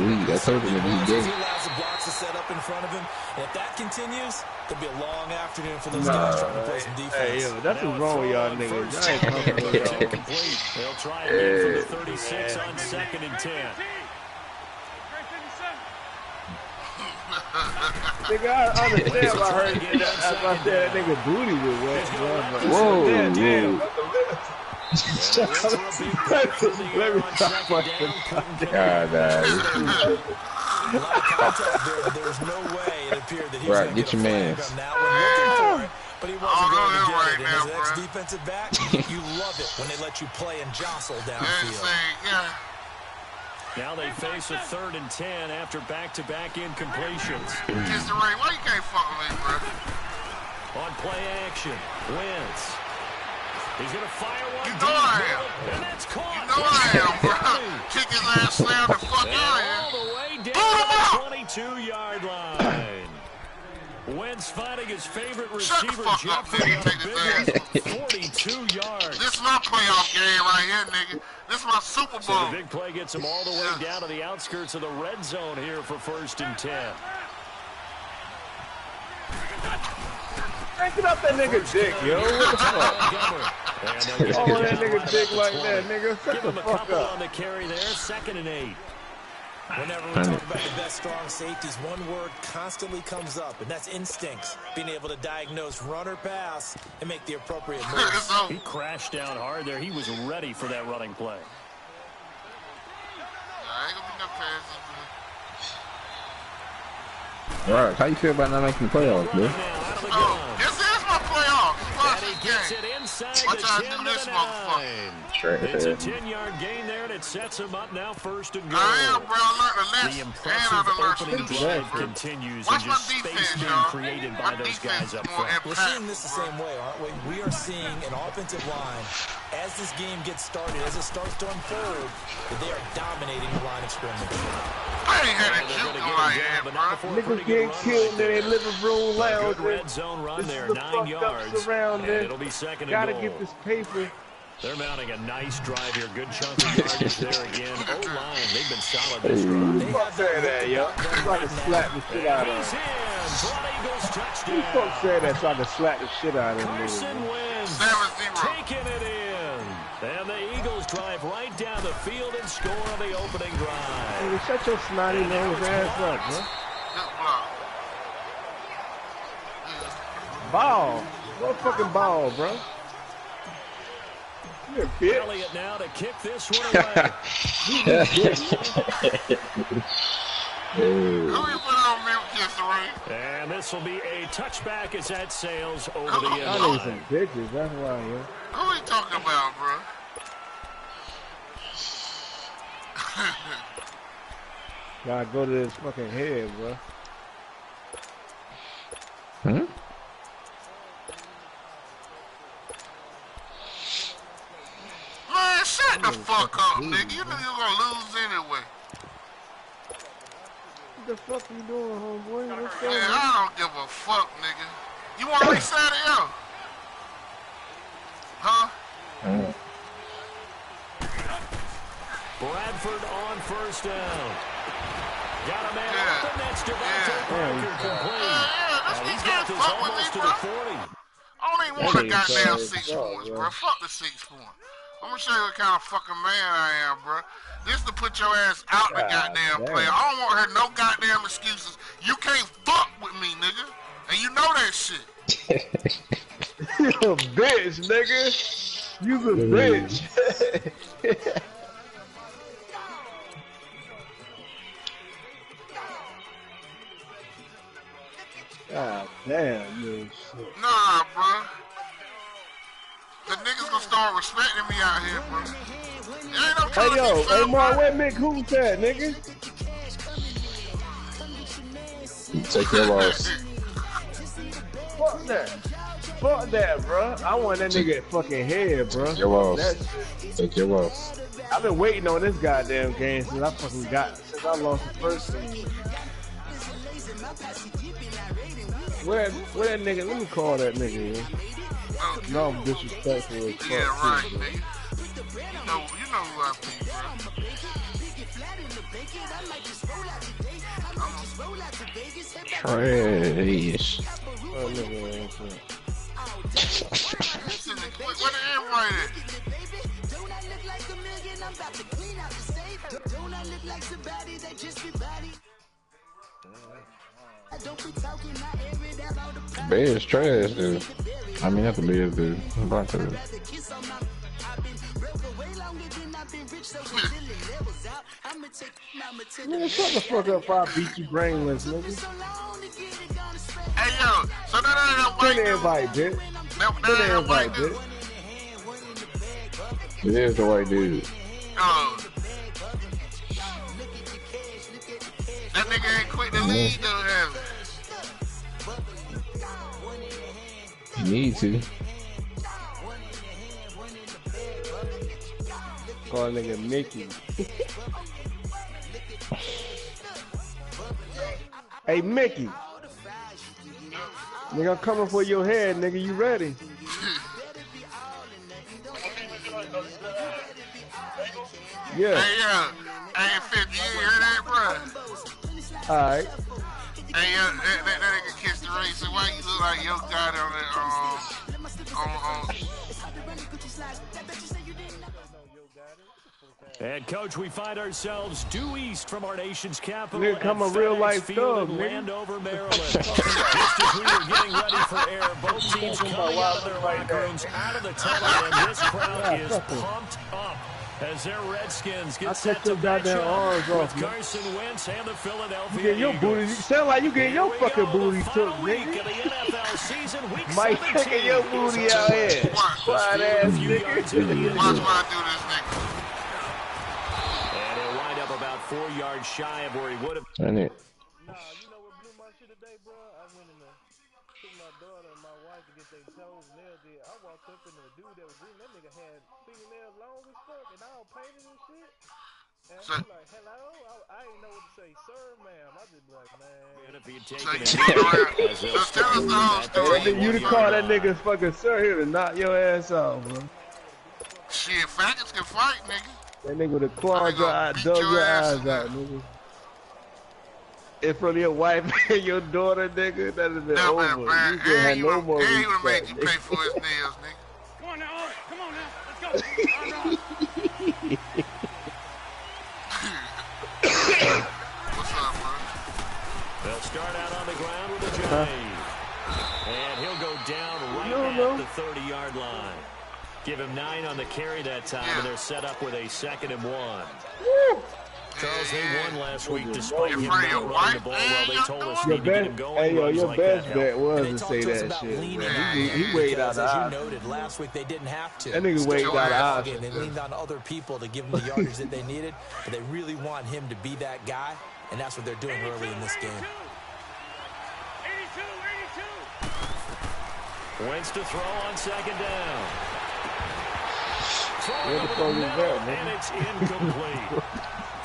week. I told him that he's He gay. allows the blocks to set up in front of him. And if that continues, it'll be a long afternoon for those guys trying to play some defense. Hey, yo, that's what's wrong with y'all niggas. I ain't comfortable with y'all. They'll try again from the 36 on 2nd and 10. Nigga, I understand if I heard that. As I said, that nigga booty was wet, bro. Whoa, damn. Let me stop fucking. God, A lot of contact there, but there's no way it appeared that he was Right, going get to your get a mans. flag on that one. Looking for it, but he wasn't going to get right it. And now, as an ex-defensive back, you love it when they let you play and jostle downfield. Now they face a 3rd and 10 after back-to-back incompletions. Kiss the ring. Why you can't fuck with me, bro? On play action, Wentz. He's going to fire one. You know I am. And that's caught. Damn, bro. Kick his ass, slam the fuck out All of here. the way down to the 22-yard line. Wentz finding his favorite receiver, Jeffrey, on a big 42 yards. This is my playoff game right here, nigga. This is my Super Bowl. So the big play gets him all the way down to the outskirts of the red zone here for 1st and 10. Crank up that nigga dick, yo. What the fuck? Oh, that nigga dick like that, nigga. Shut the fuck up. On the carry there, 2nd and 8. Whenever we talk about the best strong safeties, one word constantly comes up, and that's instincts. Being able to diagnose run or pass and make the appropriate moves. He crashed down hard there. He was ready for that running play. All right, how you feel about not making the playoffs, bro? Oh, this is my playoffs. And he gets it inside the 10 to the 9. It's a 10-yard gain there, and it sets him up now 1st and goal. The impressive opening drive continues, and just space being created by those guys up front. We're seeing this the same way, aren't we? We are seeing an offensive line, as this game gets started, as it starts to unfold, that they are dominating the line of scrimmage. I ain't had a juke like that, bro. Niggas getting killed in their living room lounge. Red zone run there, 9 yards. And it'll be 2nd and Gotta goal. get this paper. They're mounting a nice drive here. Good chunk of yardage there again. O-line, they've been solid this run. Fuck that, yo. So I can slap the shit out of He's him. in. Broad Eagles touchdown. Who the fuck said that so I can slap the shit out of him? Carson Wentz 7-0. taking it in. And the Eagles drive right down the field and score on the opening drive. Nigga, shut your snotty nose ass up, bro. Ball. What fucking ball, bro? You a bitch. Elliott now to kick this one away. Who you put on milk kiss the ring? And this will be a touchback as that sails over the end I need line. some bitches, that's why, yo. Who you talking about, bro? Gotta go to this fucking head, bro. Hmm? Man, shut the fuck up, nigga. You knew you were gonna lose anyway. What the fuck you doing, homeboy? What's going Man, on? I don't give a fuck, nigga. You want to reset it up? Huh? Bradford on 1st down. Got a man open. That's Devontae Parker complete. And he's got this almost to the 40. I don't even want a goddamn 6 points, bro. Fuck the 6 points. I'm gonna show you what kind of fucking man I am, bro. This to put your ass out the goddamn play. I don't want to hear no goddamn excuses. You can't fuck with me, nigga. And you know that shit. You a bitch, nigga. You a bitch. God damn, you shit. Nah, bro. The niggas gonna start respecting me out here, bro. Ain't no Hey, yo, hey, Mark, where Mick Hoops at, nigga? Take your loss. Fuck that. Fuck that, bro. I want that nigga fucking head, bro. Take your loss. That shit. Take your loss. I've been waiting on this goddamn game since I lost the first game. Where that nigga? Let me call that nigga. Yeah. No, I'm disrespectful as fuck. Yeah, right, too, nigga. You know who I be, bro. Trash. Oh, nigga, Where the invite at? Bears trash, dude. I mean, not the Bears, dude. Broncos. Nigga, shut the fuck up before I beat you brainless, nigga. Hey, yo, so that ain't Send the a invite, bitch. That Send the ain't a invite, white dude. bitch. It is the white dude. That nigga ain't quit the league, though, have You need to. call a nigga Mickey. Hey, Mickey. Nigga, I'm coming for your head, nigga. You ready? Yeah. Hey, hey, 50, you hear that, bro? Alright. Hey, that nigga kissed the ring, so why you look like your guy on And, Coach, we find ourselves due east from our nation's capital. Nigga, come a real life thug, in nigga. Landover, Maryland. Just as we were getting ready for air, both teams coming out of their locker rooms, out of the tunnel, and this crowd is pumped up as their Redskins get set to match up with Carson Wentz and the Philadelphia You get your Eagles. booty. Sound like you getting your fucking booty took, Week nigga. of the NFL season, week Mike 17. taking your booty out here. Quiet ass nigga. Watch why I do this, nigga. And he'll wind up about 4 yards shy of where he would have. And it. Nah, you know what blew my shit today, bro? I went in there, took my daughter and my wife to get their toes nailed there. I walked up and the dude that was in that nigga had fingernails long as fuck and all painted and shit. And I was like, hello? I didn't know what to say. Sir, ma'am. I just be like, man. If he had So taken you it, tell us the whole story. You to call that nigga fucking sir here to knock your ass off, bro. Shit, faggots can fight, nigga. That nigga would have clawed your eye, dug your eyes out, nigga. In front of your wife and your daughter, nigga, that'd have been over. Man, You couldn't have no more he would have made respect, you pay for his nails, nigga. Come on now, all right. Come on now. Let's go. All right. What's up, bro? they'll start out on the ground with a J. And he'll go down right at the 30-yard line. Give him 9 on the carry that time, and they're set up with a 2nd and 1. Charles, they won last week despite him not running the ball well. They told us need to get him going. Hey, yo, your like best that bet was And to they say talked to us that about shit. leaning Bro. out He weighed out because, the as you option. noted, last week they didn't have to. That nigga weighed out the And option. they leaned on other people to give them the yardage that they needed, but they really want him to be that guy, and that's what they're doing early in this game. 82. Wentz to throw on 2nd down. Where the fuck is that, And nigga? it's incomplete.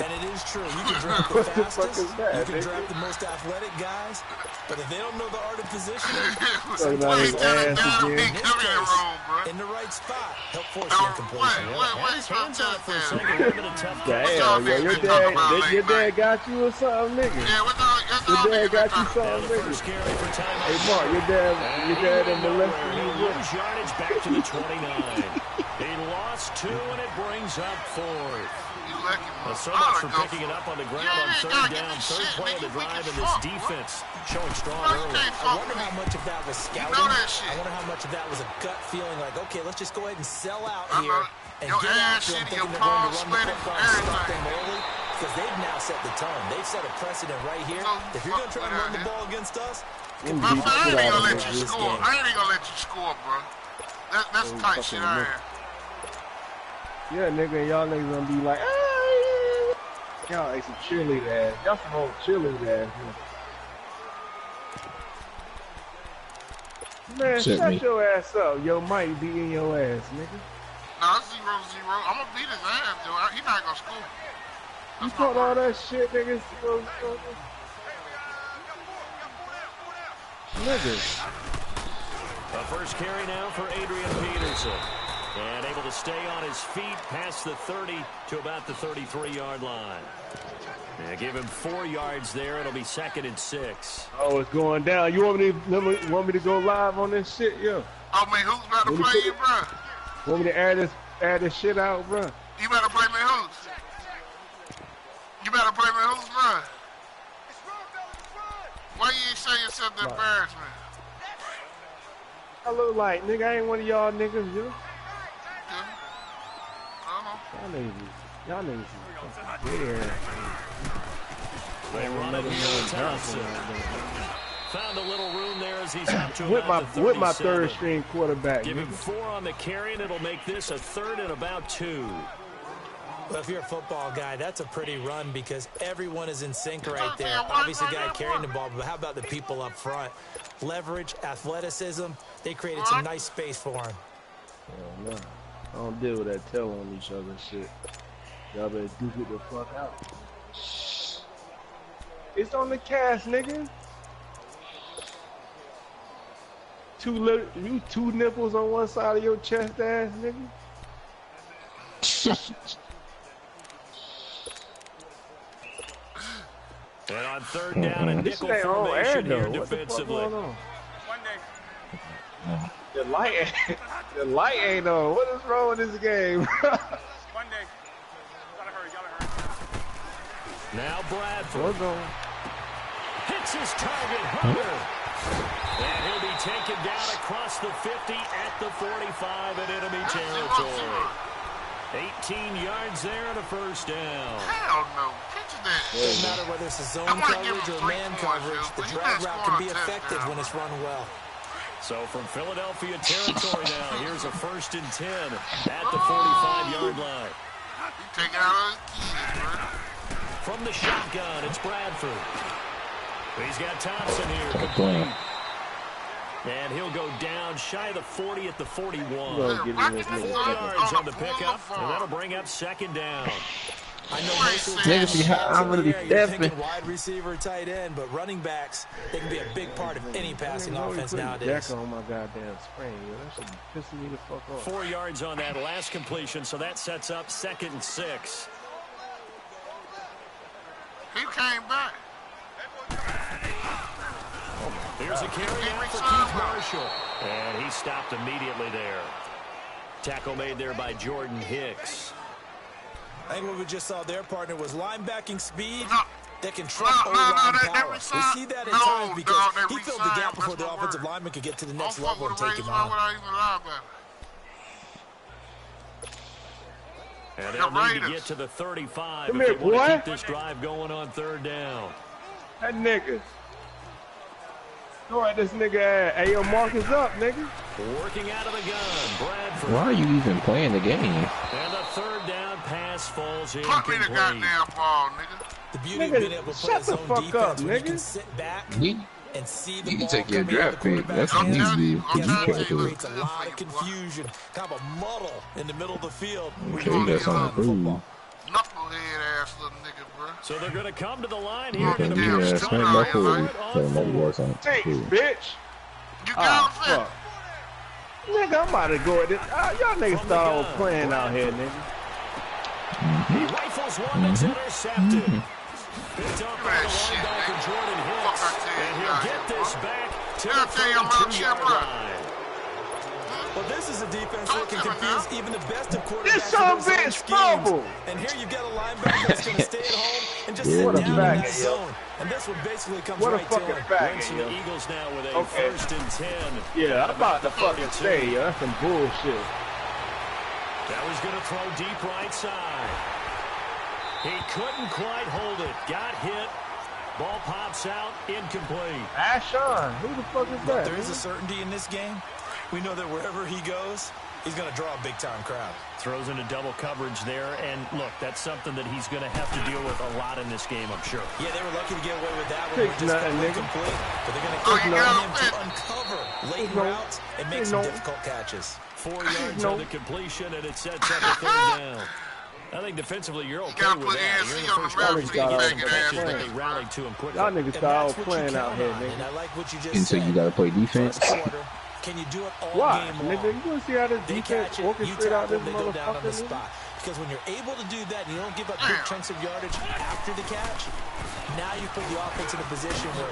And it is true. You can draft the What the fuck fastest, is that, you can nigga? draft the most athletic guys, but if they don't know the art of positioning, Talking about his ass He again. coming in wrong, bro. in the right spot, help force Oh, the incompletion. wait, stop Hands on it for a that. second. A little bit of tough Damn, y'all yo, your niggas been talking about dad, your late dad got you or something, nigga. Yeah, what's all Your dad got you Now something, the first nigga. carry for time. Hey, Mark, your dad done molested He'll you. lose yardage back to the 29. He lost 2, and it brings up 4th. You lucky, man. So much for picking it up on the ground on 3rd down, 3rd play of the drive, and this defense showing strong early. I wonder how much of that was scouting. know that shit. I wonder how much of that was a gut feeling like, okay, let's just go ahead and sell out I here know. and Your get ass after them, shitty, your thinking they're going palms to run the sweaty, football and stop everything. them early, because they've now set the tone. They've set a precedent right here. If you're going to try and run the ball against us, My friend, I ain't Get out gonna of let here. you score. I ain't gonna let you score, bro. That's tight shit out here. Yeah, nigga, and y'all niggas gonna be like, ah, y'all ain't some cheerleader ass. Y'all some old cheerleader ass. Man, Shit, shut me. your ass up. Yo, Mike beating your ass, nigga. Nah, 0-0. I'm gonna beat his ass, dude. He not gonna score. You That's talk my all word. that shit, nigga. Nigga. A first carry now for Adrian Peterson. And able to stay on his feet past the 30 to about the 33-yard line. Yeah, give him 4 yards there. It'll be 2nd and 6. Oh, it's going down. You want me to go live on this shit, yo? Oh, man, who's about to play you, bro? Want me to air this shit out, bro? You better play me who's? You better play me who's, bro? Why you ain't say yourself the embarrassment? I look like, nigga, I ain't one of y'all niggas, yo. Y'all niggas is weird. They run it here with Thompson. Found a little room there as he's up to With about the my 37. third string quarterback. Give him nigga. 4 on the carry, and it'll make this a 3rd and about 2. well, if you're a football guy, that's a pretty run because everyone is in sync right there. Obviously, the guy carrying the ball, but how about the people up front? Leverage, athleticism, they created some nice space for him. Oh, no. I don't deal with that tell on each other shit. Y'all better duke it the fuck out. It's on the cast, nigga. You two nipples on one side of your chest, ass nigga. And on third down, a nickel formation here defensively. The light ain't on. What is wrong with this game? Now Bradford hits his target Hunter. And he'll be taken down across the 50 at the 45 in enemy territory. 18 yards there and a first down. Hell no. Doesn't matter whether it's a zone coverage or man coverage, the drag route can be effective when it's run well. So from Philadelphia territory now, here's a 1st and 10 at the 45-yard line. Take out his keys, bro. From the shotgun, it's Bradford. He's got Thompson here, complete. And he'll go down shy of the 40 at the 41. 4 yards on the pickup, and that'll bring up 2nd down. I know most of the time you're thinking wide receiver, tight end, but running backs, they can be a big part of any passing offense nowadays. Jack on my goddamn spring, yo. That should be pissing me the fuck off. 4 yards on that last completion, so that sets up 2nd and 6. He came back. Here's a carry out for Keith Marshall. And he stopped immediately there. Tackle made there by Jordan Hicks. I think what we just saw their partner was linebacking speed that can trump O-line power. We see that at times because he filled the gap before the offensive lineman could get to the next level and take him out. And they'll need to get to the 35 if they want to keep this drive going on 3rd down. That nigga. Throw at this nigga ass. Hey, yo, Marcus up, nigga. Working out of the gun, Bradford. Why are you even playing the game? And the 3rd down pass falls in. Put me the goddamn ball, nigga. The beauty of being able to play his own defense when you can sit back and see the ball take your coming out of the draft pick. quarterback's That's hands. easy. It creates a lot of confusion, kind of a muddle in the middle of the field. That's on the football. Knucklehead ass little nigga, bro. So they're going to come to the line here. Yeah, Take, bitch. You got fuck. Nigga, I'm about to go at this. Y'all niggas start playing out here, nigga. He rifles one that's intercepted. Picked up by the linebacker Jordan Hicks. And he'll get this back to the 32-yard line. Well, this is a defense that can confuse even the best of quarterbacks. This son of a bitch fumble. And here you've got a linebacker that's going to stay at home and just sit down in that zone. And this one basically comes right to him. Wins the Eagles now with a 1st and 10. Yeah, I'm about to fucking stay, yo. That's some bullshit. That was going to throw deep right side. He couldn't quite hold it. Got hit. Ball pops out. Incomplete. Ashon. Who the fuck is that? There is a certainty in this game. We know that wherever he goes, he's going to draw a big-time crowd. Throws into double coverage there, and look, that's something that he's going to have to deal with a lot in this game, I'm sure. Yeah, they were lucky to get away with that one. Just incomplete, but they're going to keep him to uncover late routes and make some difficult catches. 4 yards on the completion, and it sets up a 3rd down. I think defensively you're okay with that. You're in the first quarter, you get some catches, but they rallied to him quickly. Y'all niggas start playing out here, nigga. And I like what you just and so said. you got to play defense. Can you do it all Why? game long? Nigga, you want to see how this defense orchestrate out this motherfucker? Spot. Because when you're able to do that and you don't give up big chunks of yardage after the catch, now you put the offense in a position where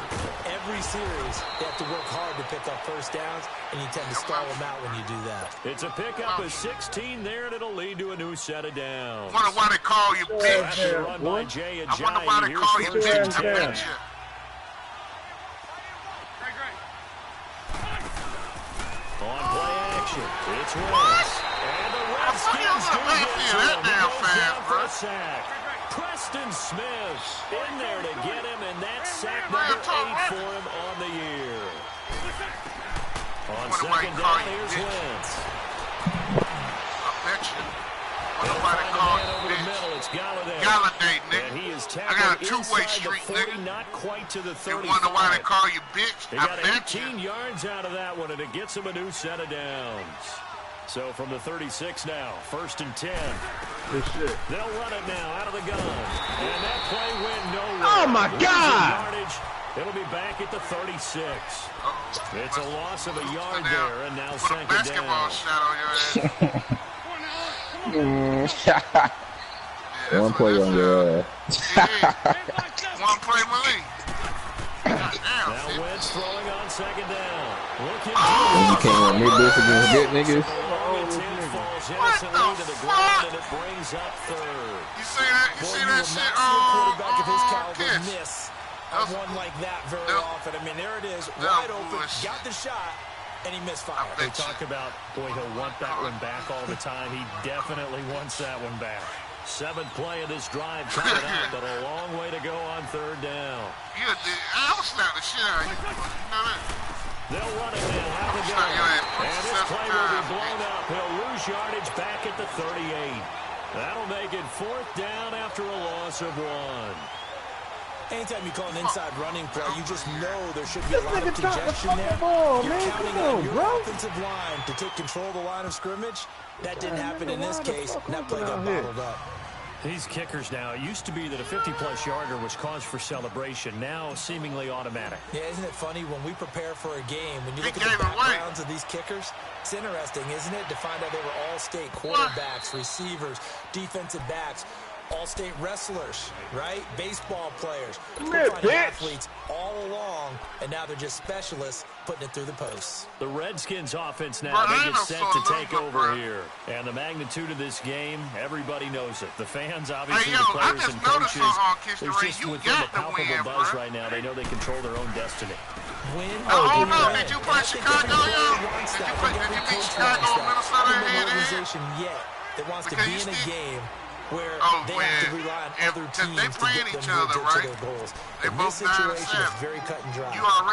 every series they have to work hard to pick up 1st downs, and you tend to stall them out when you do that. It's a pickup of 16 there, and it'll lead to a new set of downs. I wonder why they call you bitch. Run by Jay I wonder why they call you bitch. I bet you. On play action, it's Wentz. And the Redskins do that damn fast, bro. Sack. Preston Smith in there to get him, and that's sack number 8 for him on the year. On 2nd down, here's Wentz. I bet you. Nobody called over the middle. It's Galladay. Galladay, nigga. And he is I got a two-way inside street, the 40, nigga. Not quite to the 30. You wonder why they call you bitch? They got 18 yards out of that one, and it gets him a new set of downs. So from the 36 now, 1st and 10. Good shit. They'll run it now out of the gun. And that play went nowhere. Oh, my God. Yardage. It'll be back at the 36. It's a loss of a yard there, and now second basketball down. shot on your ass. One play on your ass. One play, Malik. Now Wentz throwing on second down. Looking You can't admit this against good niggas. falls innocently to the ground, and it brings up third. You see that? You see that shit? Quarterback of his caliber Kiss. miss on one like that very often. I mean, there it is, wide open, got the shot, and he misfired. They talk about, boy, he'll want that one back all the time. He definitely wants that one back. Seventh play of this drive coming up, but a long way to go on third down. I'll snap the shit out of you. You know that? They'll run it now out of the gun. And this play will be blown up. He'll lose yardage back at the 38. That'll make it fourth down after a loss of one. Anytime you call an inside running play, you just know there should be a lot of congestion there. You're counting on your offensive line to take control of the line of scrimmage. That didn't happen in this case, and that play got bottled up. These kickers now, it used to be that a 50-plus yarder was cause for celebration, now seemingly automatic. Yeah, isn't it funny when we prepare for a game, when you look at the backgrounds of these kickers, it's interesting, isn't it, to find out they were all-state quarterbacks, receivers, defensive backs, all-state wrestlers, right? Baseball players. We're finding athletes all along, and now they're just specialists putting it through the posts. The Redskins offense now, they get set to take over here. And the magnitude of this game, everybody knows it. The fans, obviously, the players and coaches, they're just within the palpable buzz right now. They know they control their own destiny. Win. Oh, no, did you play Chicago, yo? Did you beat Chicago or Minnesota organization yet that wants to be in a game where they have to rely on other teams to get them to their goals. In this situation, it's very cut and dry.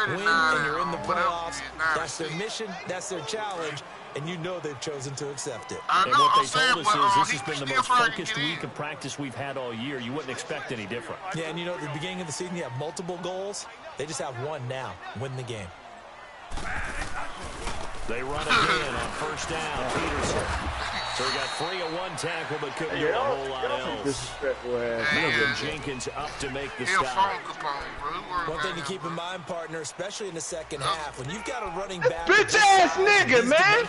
Win and you're in the playoffs. That's their mission. That's their challenge. And you know they've chosen to accept it. And what they told us is this has been the most focused week of practice we've had all year. You wouldn't expect any different. Yeah, and you know, at the beginning of the season, you have multiple goals. They just have one now. Win the game. They run again on first down. Peterson. So we got 3 of one tackle, but couldn't do a whole lot else. Jenkins up to make the stop. One thing to keep in mind, partner, especially in the second half, when you've got a running back, bitch-ass nigga, man.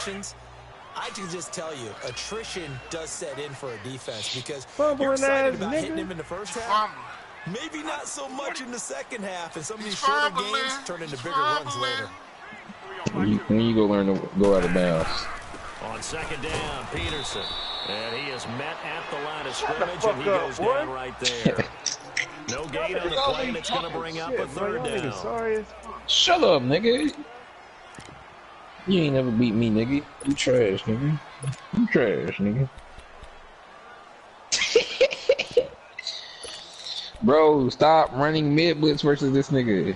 I can just tell you, attrition does set in for a defense because Fumbling you're excited about nigga. hitting him in the first half. Maybe not so much in the second half, and some of these shorter games turn into bigger runs later. When you go learn to go out of bounds. On second down, Peterson. And he is met at the line of scrimmage, and he goes down right there. No gain on the play, and it's going to bring up a third down. Shut up, nigga. You ain't never beat me, nigga. You trash, nigga. You trash, nigga. Bro, stop running mid blitz versus this nigga.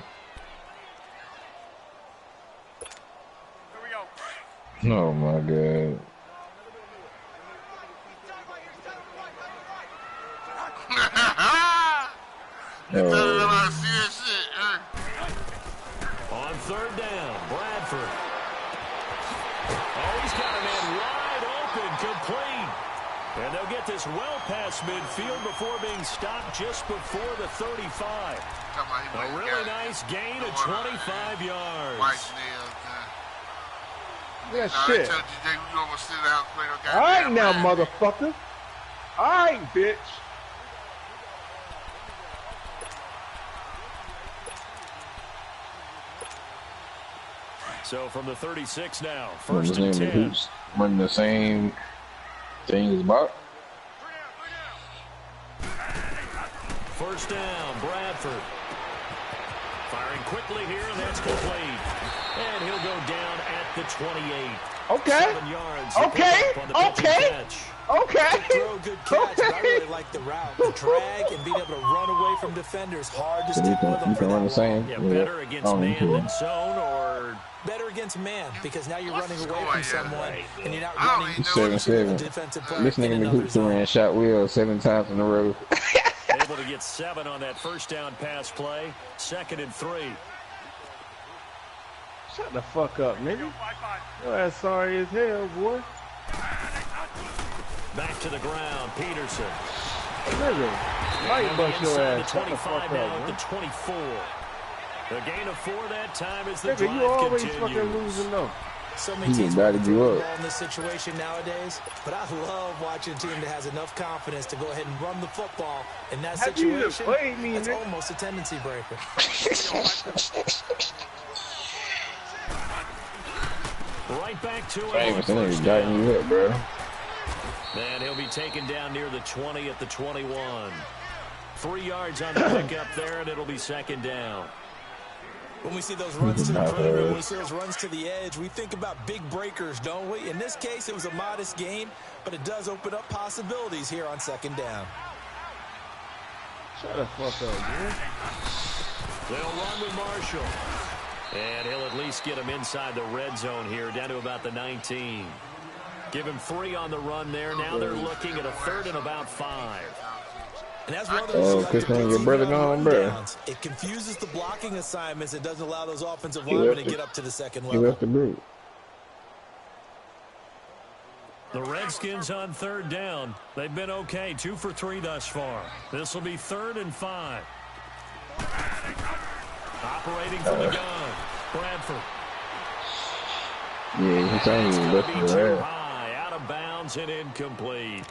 Oh my god. On third down, Bradford. Oh, he's got a man wide open, complete. And they'll get this well past midfield before being stopped just before the 35. A really nice gain of 25 yards. Yeah, shit. All right now, motherfucker. All right, bitch. So from the 36 now, first and 10. Who's running the same thing as Bart? First down, Bradford. Firing quickly here, and that's complete. And he'll go down at the 28. Okay. 7 yards. Okay. Okay. Okay. Throw, good catch. But I really like the route, the drag, and being able to run away from defenders. Hard to stick with them. You can run the same. Yeah, better against man than zone, or better against man because now you're running away from someone and you're not running 7-7. defensive player. This nigga Hoops ran shot wheel 7 times in a row. Able to get 7 on that first down pass play. 2nd and 3. Shut the fuck up, nigga. Your ass sorry as hell, boy. Back to the ground, Peterson. Nigga, might bust your ass. The 25 now at the 24. The gain of 4 that time as the nigga, drive you always continues. fucking losing though. So many teams want to throw the ball in this situation nowadays, but I love watching a team that has enough confidence to go ahead and run the football in that situation. That's almost a tendency breaker. Right back to it. And he'll be taken down near the 20 at the 21. 3 yards on the pickup there, and it'll be second down. When we see those runs to the perimeter, when we see those runs to the edge, we think about big breakers, don't we? In this case, it was a modest gain, but it does open up possibilities here on second down. Shut the fuck up, man. They'll run with Marshall. And he'll at least get him inside the red zone here, down to about the 19. Give him 3 on the run there. Now they're looking at a 3rd and about 5. And that's one of those your brother gone, bro. It confuses the blocking assignments. It doesn't allow those offensive linemen to get up to the second level. He left the group. The Redskins on 3rd down. They've been okay, 2 for 3 thus far. This will be 3rd and 5. Operating from the gun, Bradford. Yeah, he's saying he left the red. High, out of bounds and incomplete.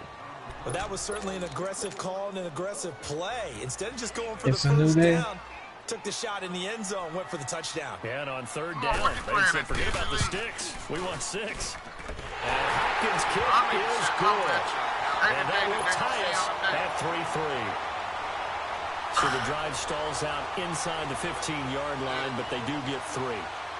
But that was certainly an aggressive call and an aggressive play. Instead of just going for the first down, took the shot in the end zone, went for the touchdown. And on 3rd down, they said forget about the sticks. We want 6. And Hopkins' kick is good. And that will tie us at 3-3. So the drive stalls out inside the 15-yard line, but they do get 3.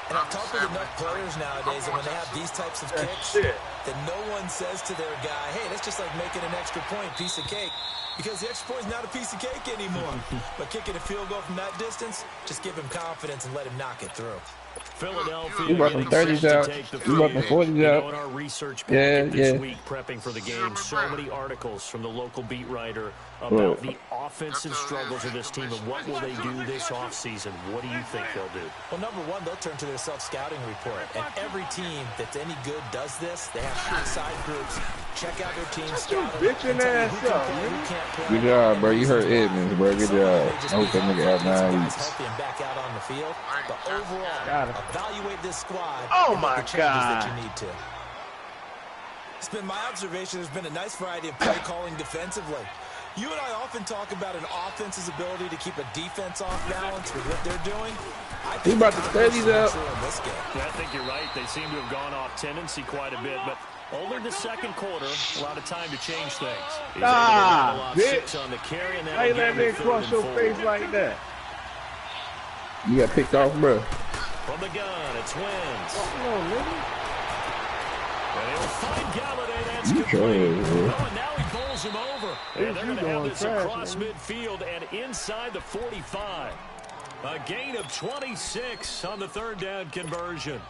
And I've talked with enough players nowadays that when they have these types of kicks, that no one says to their guy, hey, that's just like making an extra point, piece of cake. Because the extra point is not a piece of cake anymore. But kicking a field goal from that distance, just give him confidence and let him knock it through. Philadelphia. We brought some 30s out. We brought some 40s out. In our research packet this week, prepping for the game, so many articles from the local beat writer about the offensive struggles of this team and what will they do this offseason. What do you think they'll do? Well, number one, they'll turn to their self-scouting report. And every team that's any good does this. They have outside groups. Check out their team, scout them, bitching ass up, man. Good job, bro. You hurt Edmonds, bro. Good job. I hope that nigga out 9 weeks. Healthy and back out on the field. But overall, evaluate this squad. Oh, and my make the changes God. that you need to. It's been my observation there's been a nice variety of play calling defensively. You and I often talk about an offense's ability to keep a defense off balance with what they're doing. I think about the 30s out. This game. Yeah, I think you're right. They seem to have gone off tendency quite a bit, but only the second quarter, a lot of time to change things. He's able to rattle off 6 on the carry, and How you let me cross your face like that? You got picked off, bro. From the gun, it's Wins. Come on, nigga. And he'll find Galladay. That's You complete. trash, bro. Oh, and now he bowls him over. And they're going to have this across midfield and inside the 45. A gain of 26 on the 3rd down conversion.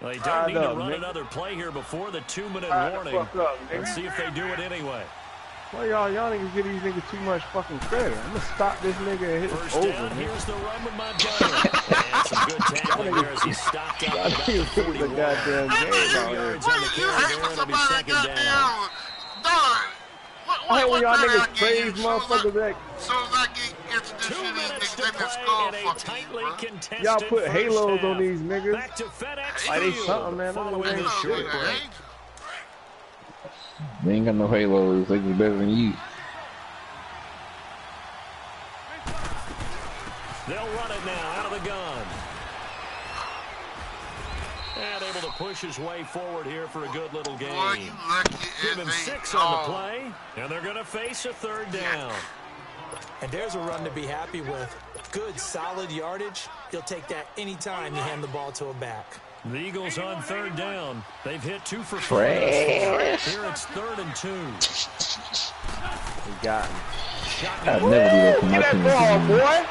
Well, they don't need to run another play here before the 2-minute warning. Let's see if they do it anyway. Well, y'all niggas give these niggas too much fucking credit. I'm gonna stop this nigga and hit First over. down, here's the run with Montgomery. And some good tackling there as he stopped out about the 41. Goddamn game 2 yards on the carry there, and it'll be second down. I hate when y'all niggas praise motherfuckers that So as I get introduced 2 to these minutes niggas, to they been play skull in a fucking tightly bro. contested y'all put first halos half. on these niggas. Back to FedEx Like they Field, something, man. following Ain't the shit, short bro. break. They ain't got no halos. They just better than you. They'll run it now out of the gun. And able to push his way forward here for a good little game. Boy, you lucky Give as him they 6 on the are. play, and they're going to face a 3rd down. And there's a run to be happy with. Good, solid yardage. He'll take that anytime you hand the ball to a back. The Eagles on 3rd down. They've hit 2 for 5. Trash. Here it's 3rd and 2. We got him. I'd never do that to my Get that team. ball, boy.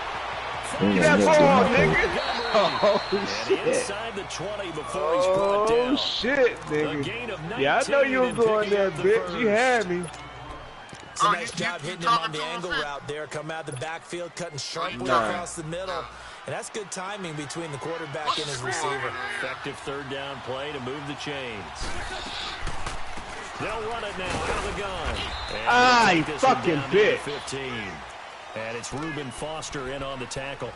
They Get ain't that never do ball, my team. nigga. Oh, And shit. inside the 20 before he's brought Oh, down. shit, A nigga. gain of 19 Yeah, I know you was and going picking there, up the bitch. You first. had me. It's a Oh, nice you job hitting him talking on the to him, angle man? route there. Come out of the backfield, cutting sharply Nah. across the middle. And that's good timing between the quarterback and his receiver. Effective 3rd down play to move the chains. They'll run it now out of the gun. You fucking bitch. 15. And it's Reuben Foster in on the tackle.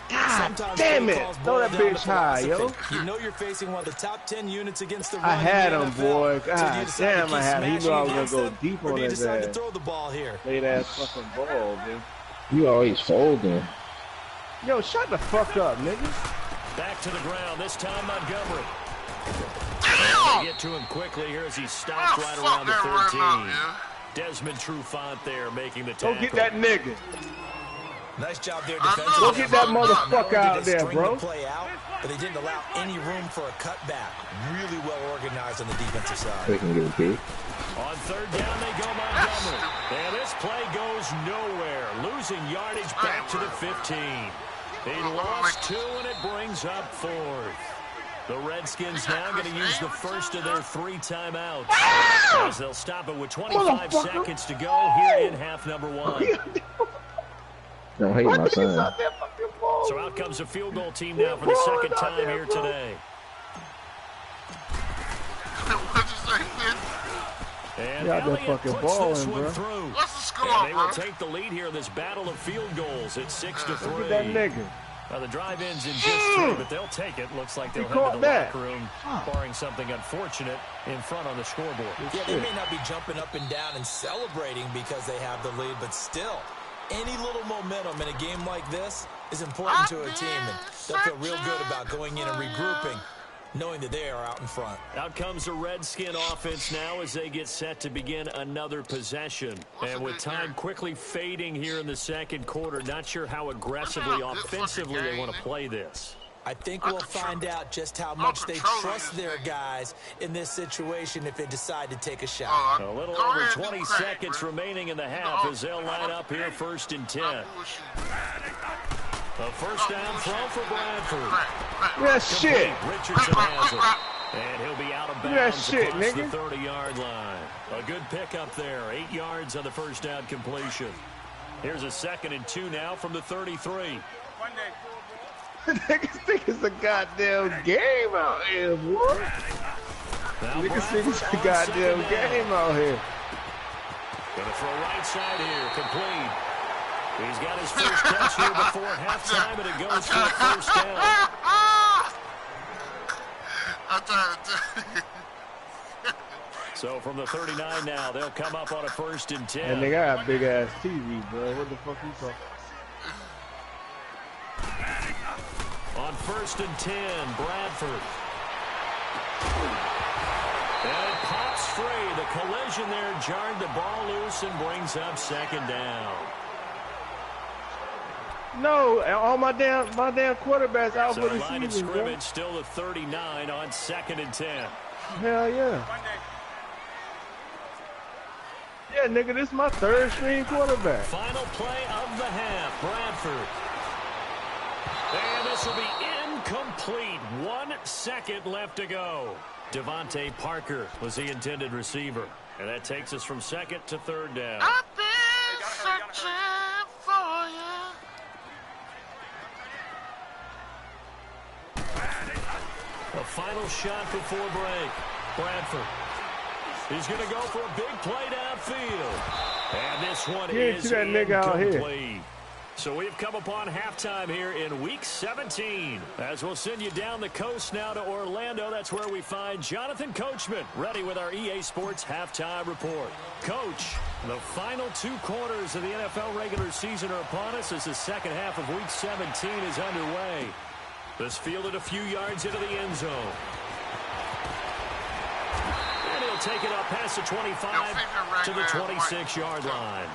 God damn it. Throw that bitch high, yo. You know you're facing one of the top 10 units against the run. I had him, boy. God damn, I had him. He knew I was going to go deep on his ass. To throw the ball here. Late ass fucking ball, dude. You always folding. Yo, shut the fuck up, nigga. Back to the ground, this time Montgomery. Damn! They get to him quickly here as he stops right around the 13. Desmond Trufant there making the tackle. Go get that nigga. Nice job there defensively. Go get that motherfucker out there, bro. Play out, but they didn't allow any room for a cutback. Really well organized on the defensive side. They can get a kick. On third down, they go Montgomery. And this play goes nowhere. Losing yardage back to the 15. He lost 2, and it brings up 4th. The Redskins now going to use the first of their 3 timeouts. As they'll stop it with 25 seconds to go here in half number 1. Don't hate my son. So out comes a field goal team now for the second time here today. What'd you say, man? And Y'all been Elliott fucking puts balling, this one bro. through. What's the score, And they bro? will take the lead here in this battle of field goals at 6-3. Look at that nigga. Now the drive ends in just 3, but they'll take it. Looks like they'll head to the locker room, barring something unfortunate in front on the scoreboard. Yeah, they may not be jumping up and down and celebrating because they have the lead, but still, any little momentum in a game like this is important to a team, and they'll feel real good about going in and regrouping, knowing that they are out in front. Out comes the Redskin offense now as they get set to begin another possession. And with time quickly fading here in the second quarter, not sure how aggressively, offensively they want to play this. I think we'll find out just how much they trust their guys in this situation if they decide to take a shot. A little over 20 seconds remaining in the half as they'll line up here 1st and 10. A first down throw for Bradford. Yeah, shit. Richardson has it. And he'll be out of bounds shit, across nigga. the 30-yard line. A good pickup there. 8 yards on the first down completion. Here's a 2nd and 2 now from the 33. Niggas think it's a goddamn game out here, boy. Niggas think it's a goddamn game out here. Gonna throw right side here, complete. He's got his first catch here before halftime, and it goes for a first down. I'm trying to tell you. So from the 39 now, they'll come up on a 1st and 10. And they got a big ass TV, bro. What the fuck you talking? On 1st and 10, Bradford. And it pops free. The collision there jarred the ball loose and brings up 2nd down. No, all my damn quarterbacks out for the line of season, scrimmage bro. still at 39 on 2nd and 10. Hell yeah. Yeah, nigga, this is my 3rd string quarterback. Final play of the half, Bradford. And this will be incomplete. 1 second left to go. Devontae Parker was the intended receiver. And that takes us from 2nd to 3rd down. I've been searching for you. A final shot before break. Bradford. He's going to go for a big play downfield. And this one is to that nigga out here. incomplete. So we've come upon halftime here in Week 17. As we'll send you down the coast now to Orlando. That's where we find Jonathan Coachman ready with our EA Sports Halftime Report. Coach, the final 2 quarters of the NFL regular season are upon us as the second half of Week 17 is underway. This fielded a few yards into the end zone. And he'll take it up past the 25 to the 26-yard line.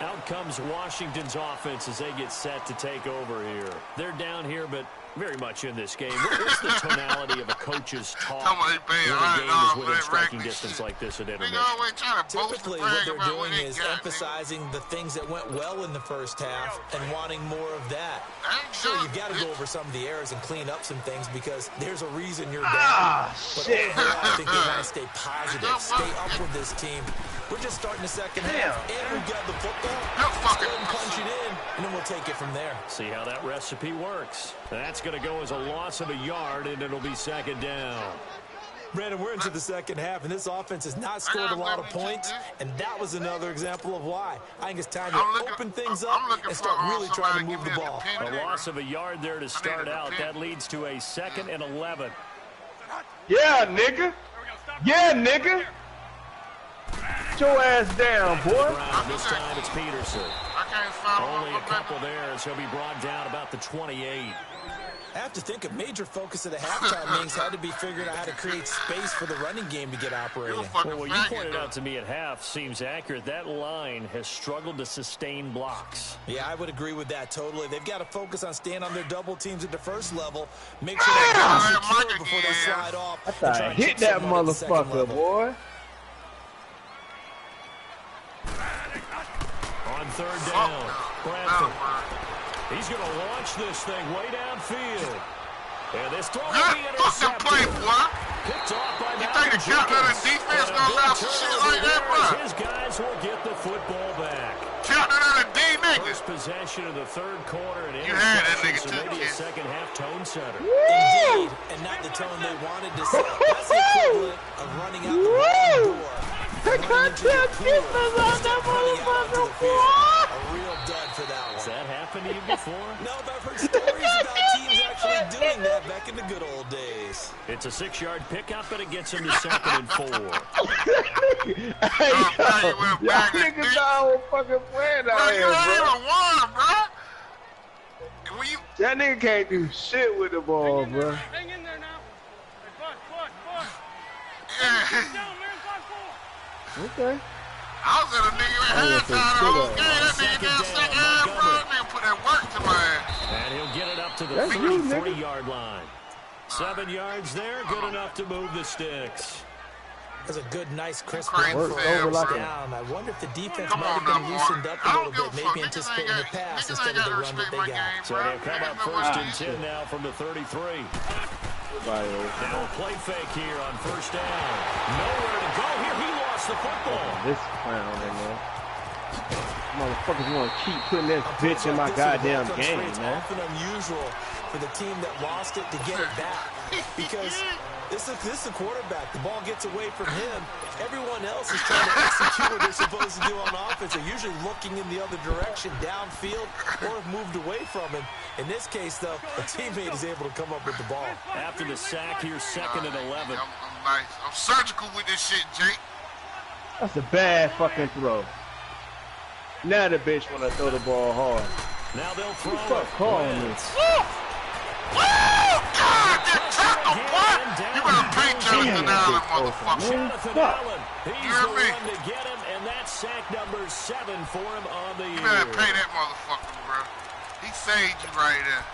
Out comes Washington's offense as they get set to take over here. They're down here, but very much in this game. What's the tonality of a coach's talk when a game is within striking distance like this at intermission? Typically, what they're doing is emphasizing the things that went well in the first half and wanting more of that. Sure, you've got to go over some of the errors and clean up some things because there's a reason you're down. But overall, I think they want to stay positive, stay up with this team. We're just starting the second half, and we've got the football. Let's go ahead and punch it in, and then we'll take it from there. See how that recipe works. That's going to go as a loss of a yard, and it'll be 2nd down. Brandon, we're into the second half, and this offense has not scored a lot of points, and that was another example of why. I think it's time to open things up and start really trying to move the ball. A loss of a yard there to start out. That leads to a 2nd and 11. Yeah, nigga. Yeah, nigga. Get your ass down, boy. This time it's Peterson. I can't find Only a couple there as he'll be brought down about the 28. I have to think a major focus of the halftime meetings had to be figuring out how to create space for the running game to get operating. Well, what you pointed out to me at half seems accurate. That line has struggled to sustain blocks. Yeah, I would agree with that totally. They've got to focus on staying on their double teams at the first level, make sure they're secure before they slide off. I thought I hit that motherfucker, boy. On 3rd down, Bradford. He's going to launch this thing way downfield. And this throw will be intercepted. Play, boy. Picked off by you think the Carolina defense going to allow some shit like that, bro? His guys will get the football back. Carolina D niggas. First possession of the 3rd quarter. And you had that nigga so too, maybe kid. a second half tone setter. Indeed, and not the tone they wanted to set. That's the equivalent of running out the wrong door. I can't tell difference on that motherfucker, boy. A real dud for that one. Has that happened to you before? No, but I've heard stories about teams actually doing that back in the good old days. It's a 6-yard pickup, and it gets him to 2nd and 4. Hey, y'all niggas all fucking playing out here, bro. That nigga can't do shit with the ball, bro. Hang in there now. Hey, Bud. Yeah. Down, man. 5-4. Okay. I was at a nigga at halftime the whole game. That nigga down second half, bro. That nigga put that work to my ass. And he'll get it up to the That's you, 33-yard line. 7 yards there, good enough to move the sticks. That's a good, nice, crisp Crazy run fam, bro. down. I wonder if the defense Come might on have been now, loosened Mark. up a I little don't bit, give a maybe fuck. anticipating the pass instead of the run that they got. So they'll come up 1st and 10 now from the 33. Now a play fake here on 1st down. Nowhere to go here. He lost the football. This clown in there. Motherfuckers want to keep putting this bitch in my goddamn game, it's man. often unusual for the team that lost it to get it back because this is the quarterback. The ball gets away from him. Everyone else is trying to execute what they're supposed to do on offense. They're usually looking in the other direction, downfield, or have moved away from him. In this case, though, a teammate is able to come up with the ball. After the sack, here's 2nd and 11. I'm surgical with this shit, Jake. That's a bad fucking throw. Now the bitch want to throw the ball hard. Now they'll throw Who the fuck calling me? God, that tackle, boy! You better pay Jonathan Allen, motherfucker. Jonathan Allen, he's You the hear me? one to get him, and that's sack number 7 for him on the You year. better pay that motherfucker, bro. He saved you right there.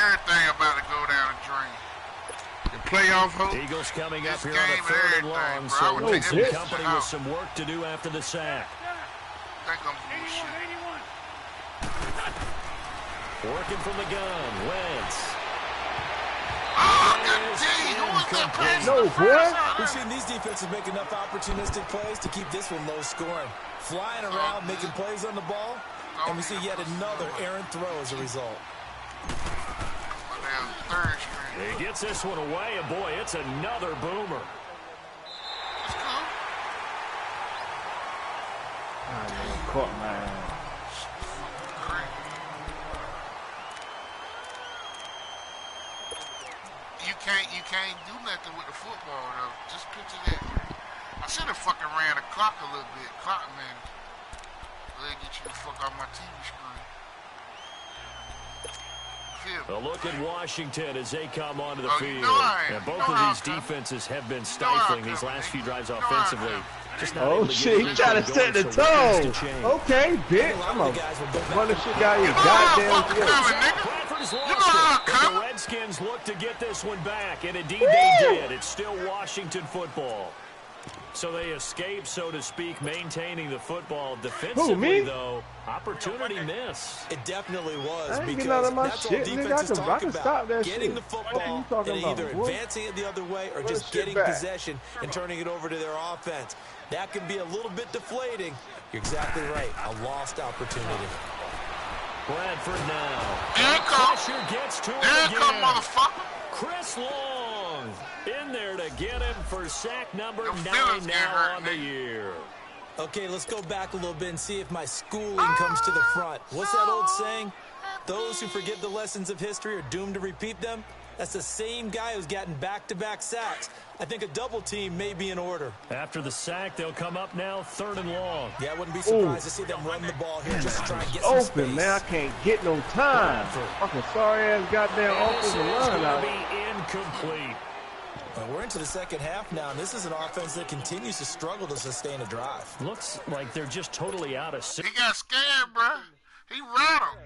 Everything about to go down the drain. The playoff hope. Eagles coming up This here on a game 3rd and and long, everything, so bro. I would we'll take some that company shit with out. some work to do after the sack. I think I'm bullshit. 81. Working from the gun, Wentz. Oh, good D. Who was that pass? No, boy. We've seen these defenses make enough opportunistic plays to keep this one low scoring. Flying around, making plays on the ball, and we see yet another errant throw as a result. Damn, third string. He gets this one away, and boy, it's another boomer. It's cool. Caught my ass. You can't do nothing with the football though. Just picture that. I should have fucking ran the clock a little bit. Clock man. Let get you the fuck off my TV screen. A look at Washington as they come onto the Oh, field. you know I am. And both You know of I'm these coming. defenses have been You know stifling I'm these coming. last few drives You know I'm offensively. coming. Just not Oh able to shit, get he trying to anything set the going, so what tone. needs to change? Okay, bitch. I'm gonna run the shit down your You know how I'm goddamn fucking throat. coming, nigga. Bradford has You lost know how I'm it, but the coming. Redskins look to get this one back, and indeed they did. It's still Washington football. So they escape, so to speak, maintaining the football. Defensively, me? though, opportunity miss. It definitely was I ain't because getting out of my that's all shit, nigga. defense is I talking can stop about. that Getting shit. the What are football you talking and about, either boy? advancing it the other way or Run just the shit getting back. possession and turning it over to their offense. That can be a little bit deflating. You're exactly right. A lost opportunity. Bradford now. There it come. Pressure gets to him There it come, again. motherfucker. Chris Long. Long in there to get him for sack number 9 now on the year. Okay, let's go back a little bit and see if my schooling comes to the front. What's that old saying? Those who forget the lessons of history are doomed to repeat them. That's the same guy who's gotten back-to-back sacks. I think a double team may be in order. After the sack, they'll come up now 3rd and long. Yeah, I wouldn't be surprised to see them run the ball here just to try and get some space. Open, man. I can't get no time. Fucking sorry-ass goddamn offensive line out. Be incomplete. We're into the second half now, and this is an offense that continues to struggle to sustain a drive. Looks like they're just totally out of sync. He got scared, bro. He rattled.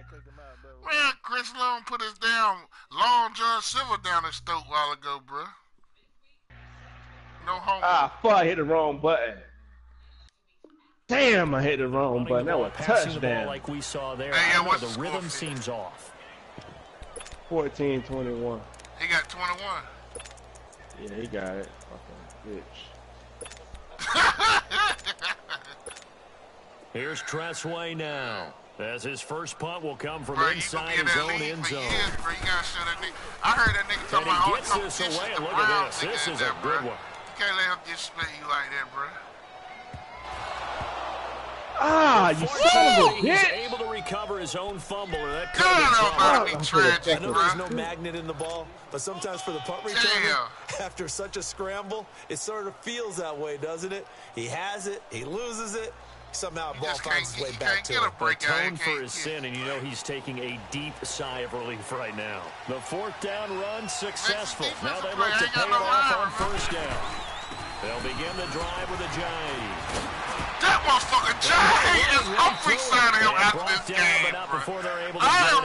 Man, Chris Long put his damn Long John Silver down his throat a while ago, bro. No homo. Ah, fuck, I hit the wrong button. Damn, I hit the wrong button. That was a touchdown. Like we saw there. Hey, yeah, the rhythm seems off. 14-21. He got 21. Yeah, he got it. Fucking bitch. Here's Tressway now. As his first punt will come from bro, inside his own end zone. Years, bro. You gotta show that nigga. I heard that nigga talking about all the this away, and look at this. This is a good one. You can't let him disrespect you like that, bro. Ah, you son of a He's bitch! able to recover his own fumble. Or that God, be tragic, I know there's no magnet in the ball, but sometimes for the punt returner, after such a scramble, it sort of feels that way, doesn't it? He has it, he loses it, somehow the ball finds its way back to him. Atoned for his sin, and you know he's taking a deep sigh of relief right now. The 4th down run successful. Now they look to pay it off on 1st down. They'll begin the drive with a jive. That motherfucker jive! I'm re-signing him after this game, bro. I'm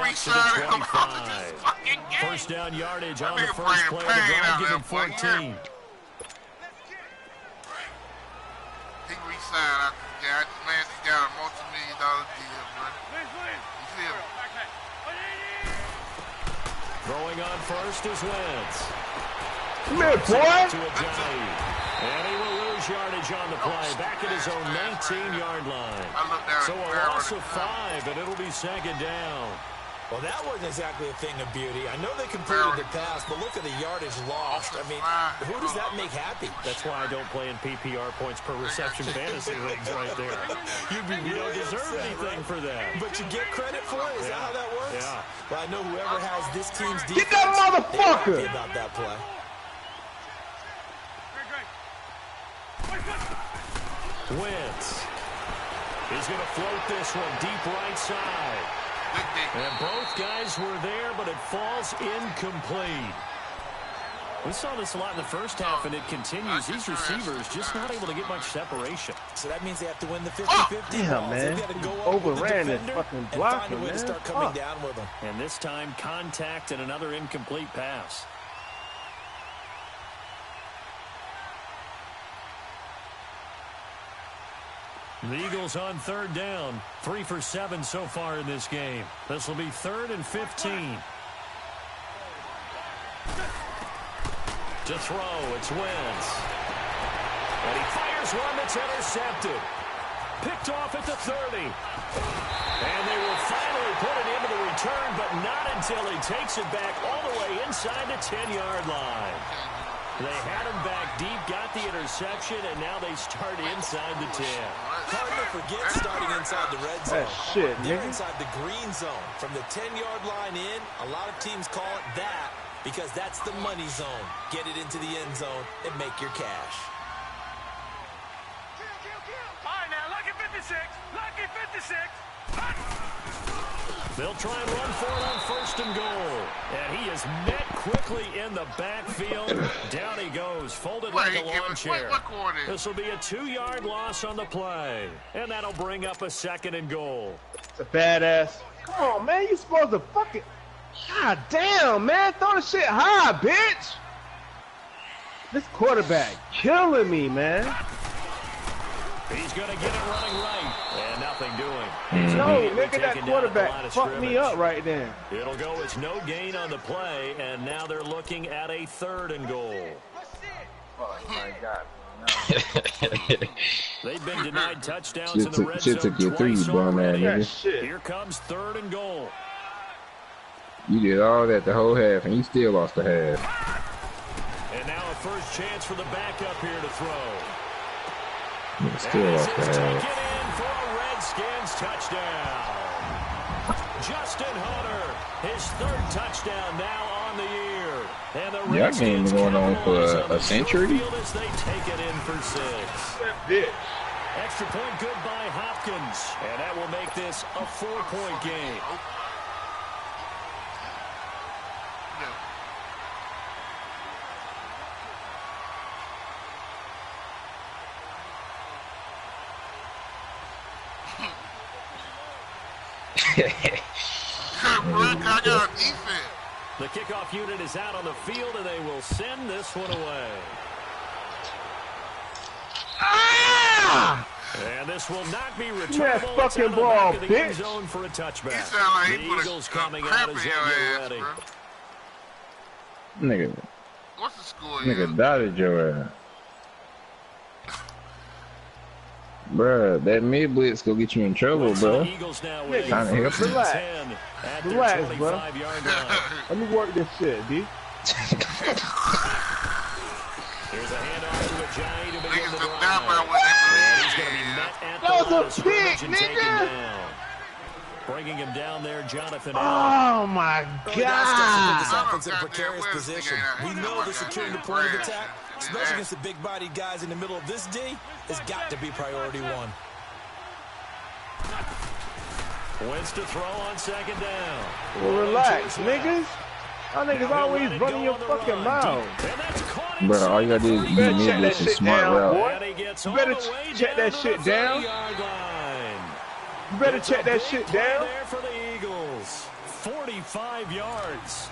re-signing him after this fucking game. 1st down yardage on the first play of the drive, giving 14. He re-signed after the game. Man, he got a multi-million-dollar deal, bro. You feel me? Throwing on first is Wentz. Come here, boy! And he will lose yardage on the play. Back at his own 19-yard line. So a loss of 5, and it'll be 2nd down. Well, that wasn't exactly a thing of beauty. I know they completed the pass, but look at the yardage lost. I mean, who does that make happy? That's why I don't play in PPR points per reception fantasy leagues right there. You don't deserve anything for that. But you get credit for it? Is that how that works? Yeah. Well, I know whoever has this team's defense. Get that motherfucker! About that play. Wentz is going to float this one deep right side. And both guys were there, but it falls incomplete. We saw this a lot in the first half, and it continues. These receivers just not able to get much separation. So that means they have to win the 50-50. Damn, man. They got to go up Overran with the that fucking and blocker, find a way man. to start coming down with them. And this time, contact and another incomplete pass. The Eagles on 3rd down. 3 for 7 so far in this game. This will be 3rd and 15. To throw, it's Wentz. And he fires one that's intercepted. Picked off at the 30. And they will finally put it into the return, but not until he takes it back all the way inside the 10-yard line. They had him back deep, got the interception, and now they start inside the 10. Hard to forget starting inside the red zone. Shit, They're inside the green zone. From the 10-yard line in, a lot of teams call it that because that's the money zone. Get it into the end zone and make your cash. All right, now, lucky 56. Lucky 56. They'll try and run for it on 1st and goal. And he is met quickly in the backfield. Down he goes, folded like a lawn chair. This will be a 2-yard loss on the play. And that'll bring up a 2nd and goal. It's a badass. Come on, man. You supposed to fucking... God damn, man. Throw the shit high, bitch. This quarterback killing me, man. He's going to get it running right. And nothing doing. No, look at that quarterback. Fuck me up right then. It'll go as no gain on the play, and now they're looking at a 3rd and goal. Oh, my God. They've been denied touchdowns in the red zone twice already. Shit. Here comes 3rd and goal. You did all that the whole half, and you still lost the half. And now a first chance for the backup here to throw. Still and off this is that. taken in for a Redskins touchdown. Justin Hunter, his third touchdown now on the year. And the Yeah, I mean, Redskins going on for capitalize a the century. field as they take it in for 6. That bitch. Extra point good by Hopkins. And that will make this a 4-point game. I got defense. The kickoff unit is out on the field, and they will send this one away. Ah! And this will not be returnable. That It's fucking out of the ball, back of the end bitch. zone for a touchback. You sound like The he put Eagles a coming crap out as in they your get ass, ready. bro. Nigga, What's the score? nigga dotted your ass. Bruh, that mid blitz go get you in trouble, bro. Eagles now Nigga, with trying to help you. Relax. 10 at their Relax, bro. 25-yard line. Let me work this shit, D. Here's a handoff to Ajayi to begin Niggas the took drive. down by what they And he's believe. going to be met at That the line was of a pick, scrimmage and taken nigga. down. Bringing him down there, Jonathan Allen. Oh my Early down steps to put this God. offense in a precarious position. We know the securing the point of attack, especially against the big-bodied guys in the middle of this D, has got to be priority one. Wentz to throw on second down. Well, relax, niggas. Y'all niggas always running your fucking mouth. And that's caught Bruh, all you gotta do is You use better mid check that blitz and shit smart down, route. boy. And he gets You all better the way check down that to shit the down. 30-yard line. You better It's check a that big shit play down. there for the Eagles. 45 yards.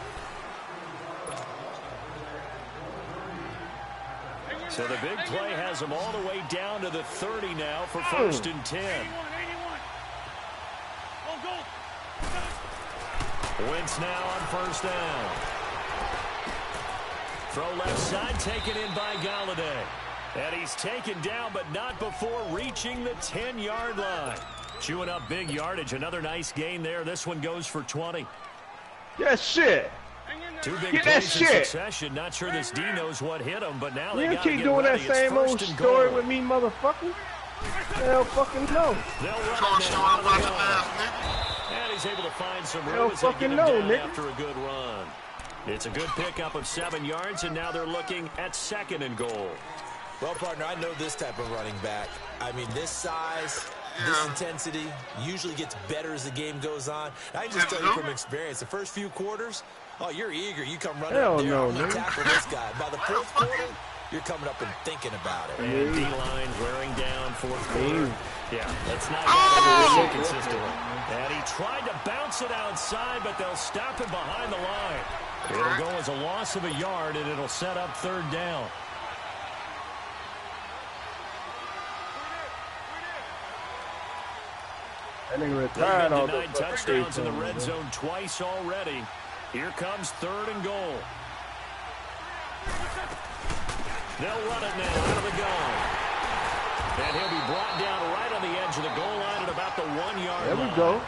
So the big play has them all the way down to the 30 now for 1st and 10. 81. Go. Wentz now on 1st down. Throw left side, taken in by Galladay. And he's taken down, but not before reaching the 10-yard line. Chewing up big yardage. Another nice gain there. This one goes for 20. Yeah, shit. Two big Get that plays in shit. succession. Not sure this D knows what hit him, but now You they don't got to keep get doing that ready. It's same old 1st and story goal. with me, motherfucker. Hell fucking no. They'll run Trying it to now show out him of the about the gun. last nigga. And he's able to find some Hell room as they get fucking him no, down nigga. after a good run. It's a good pickup of 7 yards, and now they're looking at 2nd and goal. Well, partner, I know this type of running back. I mean, this size, this intensity usually gets better as the game goes on. I can just tell you from experience, the first few quarters, oh, you're eager. You come running Hell up there. no, I'm going to nigga. tackle this guy. By the 4th quarter, you're coming up and thinking about it. And D-line wearing down 4th quarter. Yeah, that's not Oh! consistently. And he tried to bounce it outside, but they'll stop him behind the line. It'll go as a loss of a yard, and it'll set up 3rd down. That nigga They've retired been all the denied fucking touchdowns in the time, red man. zone twice already. Here comes 3rd and goal. They'll run it now out of the gun. And he'll be brought down right on the edge of the goal line at about the 1-yard There line. we go.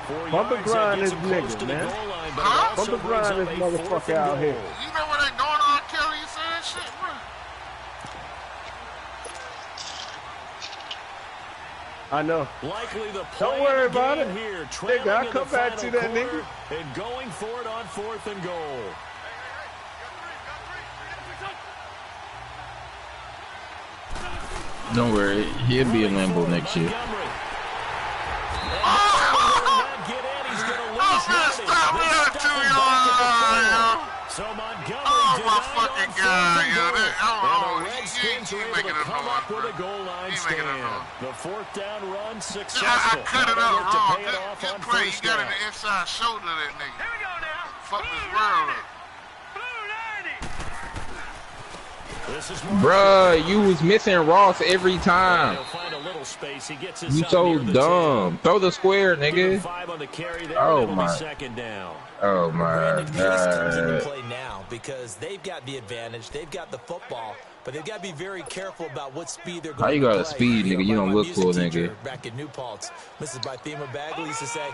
4 Bump and yards, that grind gets this him close nigga, to the man. goal line, but Huh? it also Bump and brings grind up this a 4th motherfucker and out goal. here. You know what they doing on Kelly? You saying shit, bro? I know. Likely the play Don't worry of the about game it. here. Nigga, Trailing I'll in come the back to final that, quarter nigga. and going for it on 4th and goal. Don't worry, he'll be in Lambeau next year. Montgomery. Stop me at 2 yard line, yo. So Montgomery Oh, my denied fucking on God, 4th and yo. goal. That- oh, And oh, the Redskins he are able making to it come noise, up with bro. a goal line He making it stand. noise. The 4th down run I successful. cut it Now they out look to wrong. pay it off Good on play. You 1st got it down. in the inside shoulder of that nigga. Here we go now. Fuck this world up. Blue 90. This is Bruh, you was missing Ross every time. He'll find a little space. He gets us You up so near the dumb. Throw the square, 10. nigga. 5 on the carry there. Oh, It'll be my. 2nd down. Oh my Brandon, pace comes into god. play now because they've got the advantage. They've got the football, but they've got to be very careful about what speed they're going How you to got play. a speed, nigga? You my don't look music cool, teacher nigga. Back in New Paltz, Mrs. Bythema Bagley used to say,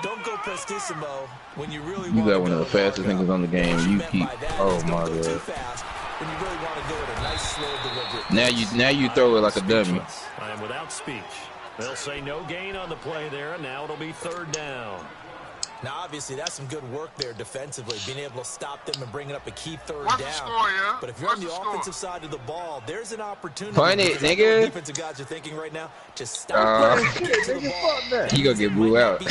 don't go prestissimo when you really You want got to one of go the fastest longer. niggas on the game. What she You meant keep. by that Oh is my don't go too god. fast, when you really want to go at a nice, slow, deliberate. Now you throw it like a dummy. I am without speech. They'll say no gain on the play there, and now it'll be 3rd down. Now, obviously, that's some good work there defensively, being able to stop them and bringing up a key 3rd What's down. the score, yeah? But if you're on the offensive side of the ball, there's an opportunity. Punt it, nigga. Defensive guys are thinking right now, just stop Shit, nigga, He gonna get blew out.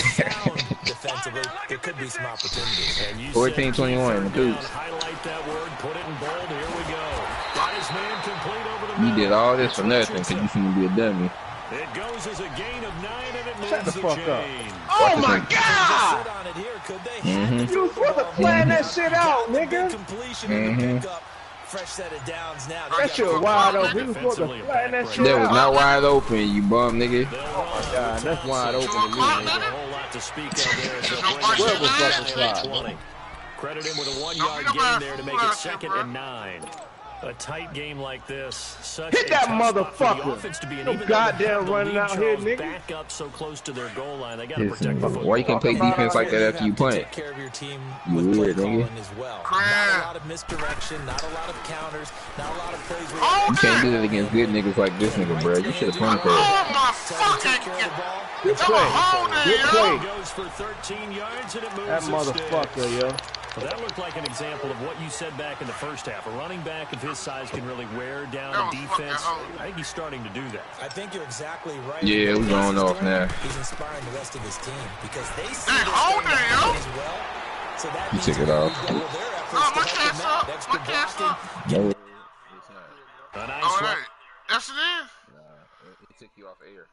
Defensively, there could be some opportunities. 14-21, the Highlight that word, put it in bold. Here we go. Got his man complete over the You did all this for nothing because you finna be a dummy. It goes as a gain of 9, and it Shut moves the fuck up. chain. Oh my God! Sit on it here, could they? You was supposed to plan that shit out, nigga. Completion and the pickup. Fresh set of downs now. That shit was wide open. You was supposed to plan that shit That was out. not wide open, you bum nigga. Oh my God, that's wide open to me, A nigga. whole lot to speak of there. as they'll bring Where it was down fucking to slide? 20. Credit him with a 1-yard gain there to make it 2nd and 9. A tight game like this, such Hit a that tough spot for the motherfucker. offense to be in. No Even though goddamn the running lead out here, Charles nigga. back up so close to their goal line. They got to Listen, protect the football. why you can't play defense like that after you punt? Take care of your team You with play weird, nigga. calling as well. Not a lot of misdirection, not a lot of counters, not a lot of plays where You can't do that against good niggas like this nigga, bro. You should have punted that. Oh my fucking God. Good play. Good play. Goes for 13 yards and it moves That the motherfucker, sticks. yo. Well, that looked like an example of what you said back in the first half. A running back of his size can really wear down a defense. I think he's starting to do that. I think you're exactly right. Yeah, we're going off now. He's inspiring the rest of his team because they see Hey, this hold thing it, yo. as well. So that You means took it they off. redouble their efforts Oh, to my help cat's them out. up. Extra My cat's blocking. No, it's not. A nice Oh, run. hey. Yes, it is. It took you off air.